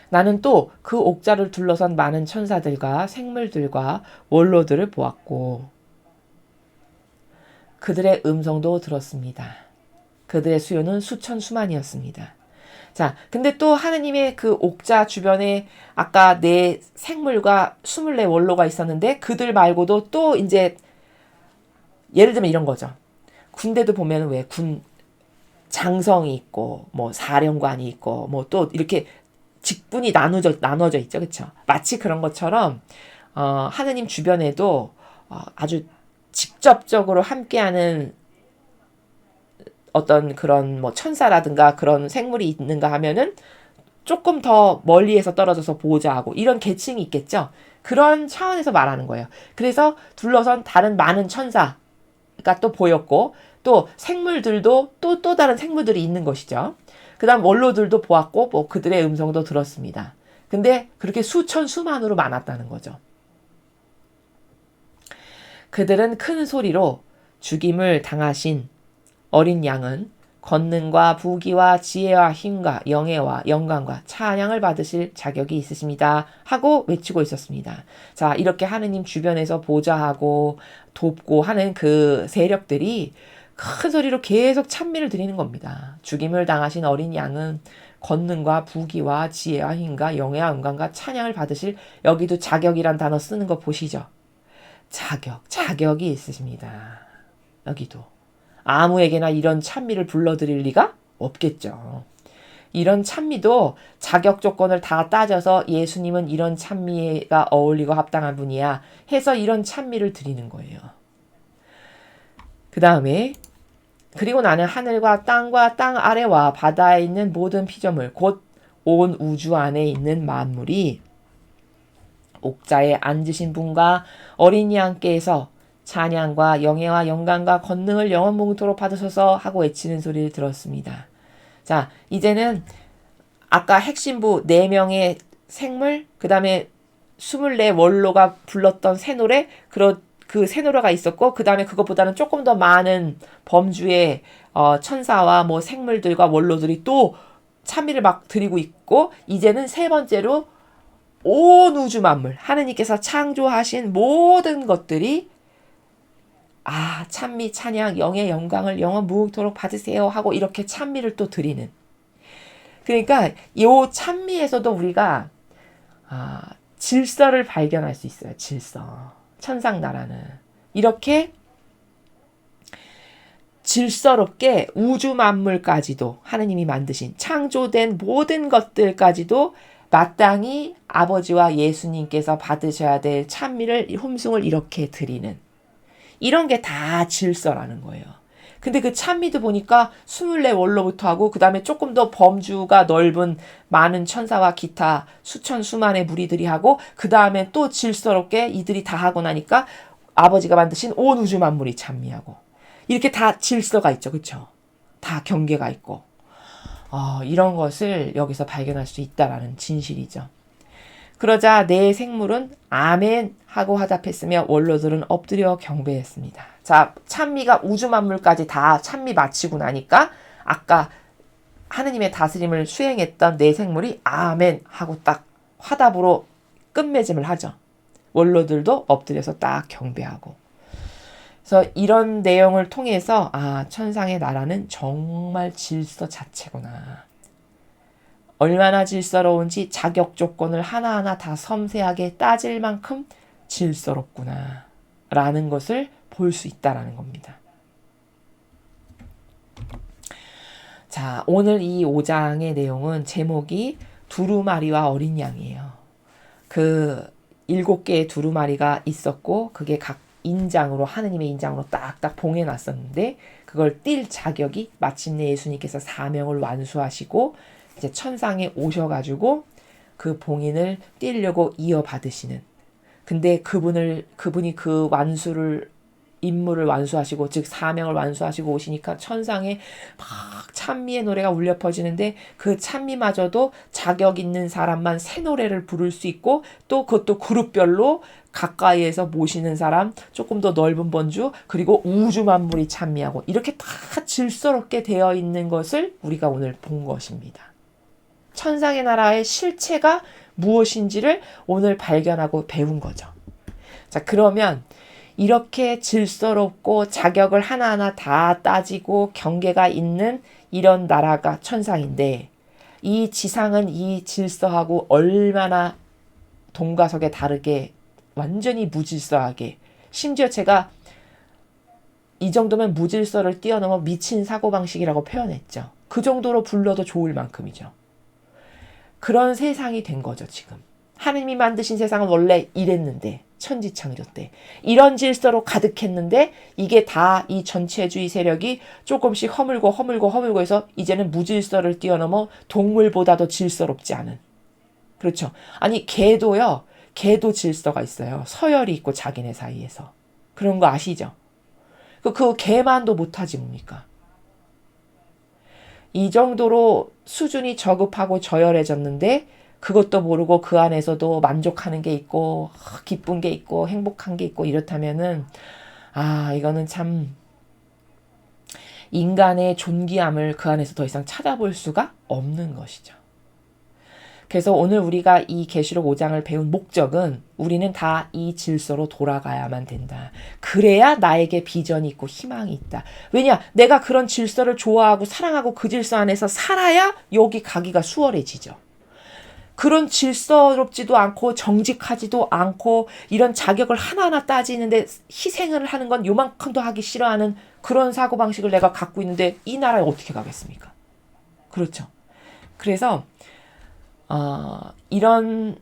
나는 또 그 옥자를 둘러선 많은 천사들과 생물들과 원로들을 보았고 그들의 음성도 들었습니다. 그들의 수요는 수천 수만이었습니다. 자, 근데 또 하느님의 그 옥자 주변에 아까 네 생물과 24 원로가 있었는데 그들 말고도 또 이제 예를 들면 이런 거죠. 군대도 보면 왜 장성이 있고 뭐 사령관이 있고 뭐 또 이렇게 직분이 나눠져 있죠. 그렇죠? 마치 그런 것처럼 하느님 주변에도 아주 직접적으로 함께하는 어떤 그런 뭐 천사라든가 그런 생물이 있는가 하면은 조금 더 멀리에서 떨어져서 보호자하고 이런 계층이 있겠죠. 그런 차원에서 말하는 거예요. 그래서 둘러선 다른 많은 천사가 또 보였고 또 생물들도 또 다른 생물들이 있는 것이죠. 그 다음 원로들도 보았고 뭐 그들의 음성도 들었습니다. 근데 그렇게 수천 수만으로 많았다는 거죠. 그들은 큰 소리로 죽임을 당하신 어린 양은 권능과 부귀와 지혜와 힘과 영예와 영광과 찬양을 받으실 자격이 있으십니다 하고 외치고 있었습니다. 자, 이렇게 하느님 주변에서 보좌하고 돕고 하는 그 세력들이 큰 소리로 계속 찬미를 드리는 겁니다. 죽임을 당하신 어린 양은 권능과 부귀와 지혜와 힘과 영예와 영광과 찬양을 받으실 여기도 자격이란 단어 쓰는 거 보시죠. 자격이 있으십니다. 여기도. 아무에게나 이런 찬미를 불러드릴 리가 없겠죠. 이런 찬미도 자격 조건을 다 따져서 예수님은 이런 찬미가 어울리고 합당한 분이야 해서 이런 찬미를 드리는 거예요. 그 다음에 그리고 나는 하늘과 땅과 땅 아래와 바다에 있는 모든 피조물 곧 온 우주 안에 있는 만물이 옥자에 앉으신 분과 어린 양께서 찬양과 영예와 영광과 권능을 영원 몽토록 받으소서 하고 외치는 소리를 들었습니다. 자, 이제는 아까 핵심부 4명의 생물, 그 다음에 24 원로가 불렀던 새 노래, 그 새 노래가 있었고, 그 다음에 그것보다는 조금 더 많은 범주의 천사와 뭐 생물들과 원로들이 또 찬미를 막 드리고 있고, 이제는 세 번째로 온 우주 만물, 하느님께서 창조하신 모든 것들이 찬미, 찬양, 영의 영광을 영원 무궁토록 받으세요 하고 이렇게 찬미를 또 드리는. 그러니까 이 찬미에서도 우리가 질서를 발견할 수 있어요. 질서. 천상나라는. 이렇게 질서롭게 우주 만물까지도 하느님이 만드신 창조된 모든 것들까지도 마땅히 아버지와 예수님께서 받으셔야 될 찬미를, hum승을 이렇게 드리는. 이런 게 다 질서라는 거예요. 근데 그 찬미도 보니까 24 원로부터 하고 그 다음에 조금 더 범주가 넓은 많은 천사와 기타 수천 수만의 무리들이 하고 그 다음에 또 질서롭게 이들이 다 하고 나니까 아버지가 만드신 온 우주 만물이 찬미하고 이렇게 다 질서가 있죠. 그렇죠? 다 경계가 있고 이런 것을 여기서 발견할 수 있다라는 진실이죠. 그러자 내 생물은 아멘 하고 화답했으며 원로들은 엎드려 경배했습니다. 자, 찬미가 우주 만물까지 다 찬미 마치고 나니까 아까 하느님의 다스림을 수행했던 내 생물이 아멘 하고 딱 화답으로 끝맺음을 하죠. 원로들도 엎드려서 딱 경배하고. 그래서 이런 내용을 통해서 천상의 나라는 정말 질서 자체구나. 얼마나 질서로운지 자격 조건을 하나하나 다 섬세하게 따질 만큼 질서롭구나 라는 것을 볼 수 있다라는 겁니다. 자, 오늘 이 5장의 내용은 제목이 두루마리와 어린 양이에요. 그 7개의 두루마리가 있었고 그게 각 인장으로 하느님의 인장으로 딱딱 봉해놨었는데 그걸 띌 자격이 마침내 예수님께서 사명을 완수하시고 이제 천상에 오셔가지고 그 봉인을 띄려고 이어받으시는. 근데 그분이 그 임무를 완수하시고 즉 사명을 완수하시고 오시니까 천상에 막 찬미의 노래가 울려 퍼지는데 그 찬미마저도 자격 있는 사람만 새 노래를 부를 수 있고 또 그것도 그룹별로 가까이에서 모시는 사람, 조금 더 넓은 번주, 그리고 우주 만물이 찬미하고 이렇게 다 질서롭게 되어 있는 것을 우리가 오늘 본 것입니다. 천상의 나라의 실체가 무엇인지를 오늘 발견하고 배운 거죠. 자, 그러면 이렇게 질서롭고 자격을 하나하나 다 따지고 경계가 있는 이런 나라가 천상인데 이 지상은 이 질서하고 얼마나 동가석에 다르게 완전히 무질서하게, 심지어 제가 이 정도면 무질서를 뛰어넘어 미친 사고방식이라고 표현했죠. 그 정도로 불러도 좋을 만큼이죠. 그런 세상이 된 거죠, 지금. 하느님이 만드신 세상은 원래 이랬는데, 천지창조 때. 이런 질서로 가득했는데, 이게 다 이 전체주의 세력이 조금씩 허물고 해서 이제는 무질서를 뛰어넘어 동물보다도 질서롭지 않은. 그렇죠. 아니, 개도요. 개도 질서가 있어요. 서열이 있고 자기네 사이에서. 그런 거 아시죠? 그 개만도 못하지 뭡니까? 이 정도로 수준이 저급하고 저열해졌는데 그것도 모르고 그 안에서도 만족하는 게 있고 기쁜 게 있고 행복한 게 있고 이렇다면은 이거는 참 인간의 존귀함을 그 안에서 더 이상 찾아볼 수가 없는 것이죠. 그래서 오늘 우리가 이 계시록 5장을 배운 목적은 우리는 다 이 질서로 돌아가야만 된다. 그래야 나에게 비전이 있고 희망이 있다. 왜냐? 내가 그런 질서를 좋아하고 사랑하고 그 질서 안에서 살아야 여기 가기가 수월해지죠. 그런 질서롭지도 않고 정직하지도 않고 이런 자격을 하나하나 따지는데 희생을 하는 건 요만큼도 하기 싫어하는 그런 사고방식을 내가 갖고 있는데 이 나라에 어떻게 가겠습니까? 그렇죠. 그래서 이런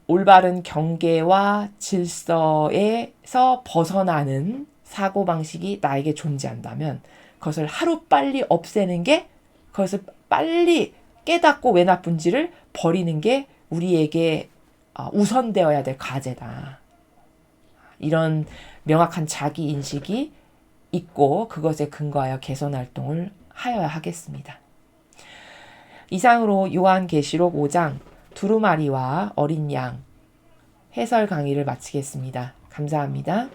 올바른 경계와 질서에서 벗어나는 사고방식이 나에게 존재한다면 그것을 하루빨리 없애는 게, 그것을 빨리 깨닫고 왜 나쁜지를 버리는 게 우리에게 우선되어야 될 과제다. 이런 명확한 자기인식이 있고 그것에 근거하여 개선활동을 하여야 하겠습니다. 이상으로 요한계시록 5장 두루마리와 어린 양 해설 강의를 마치겠습니다. 감사합니다.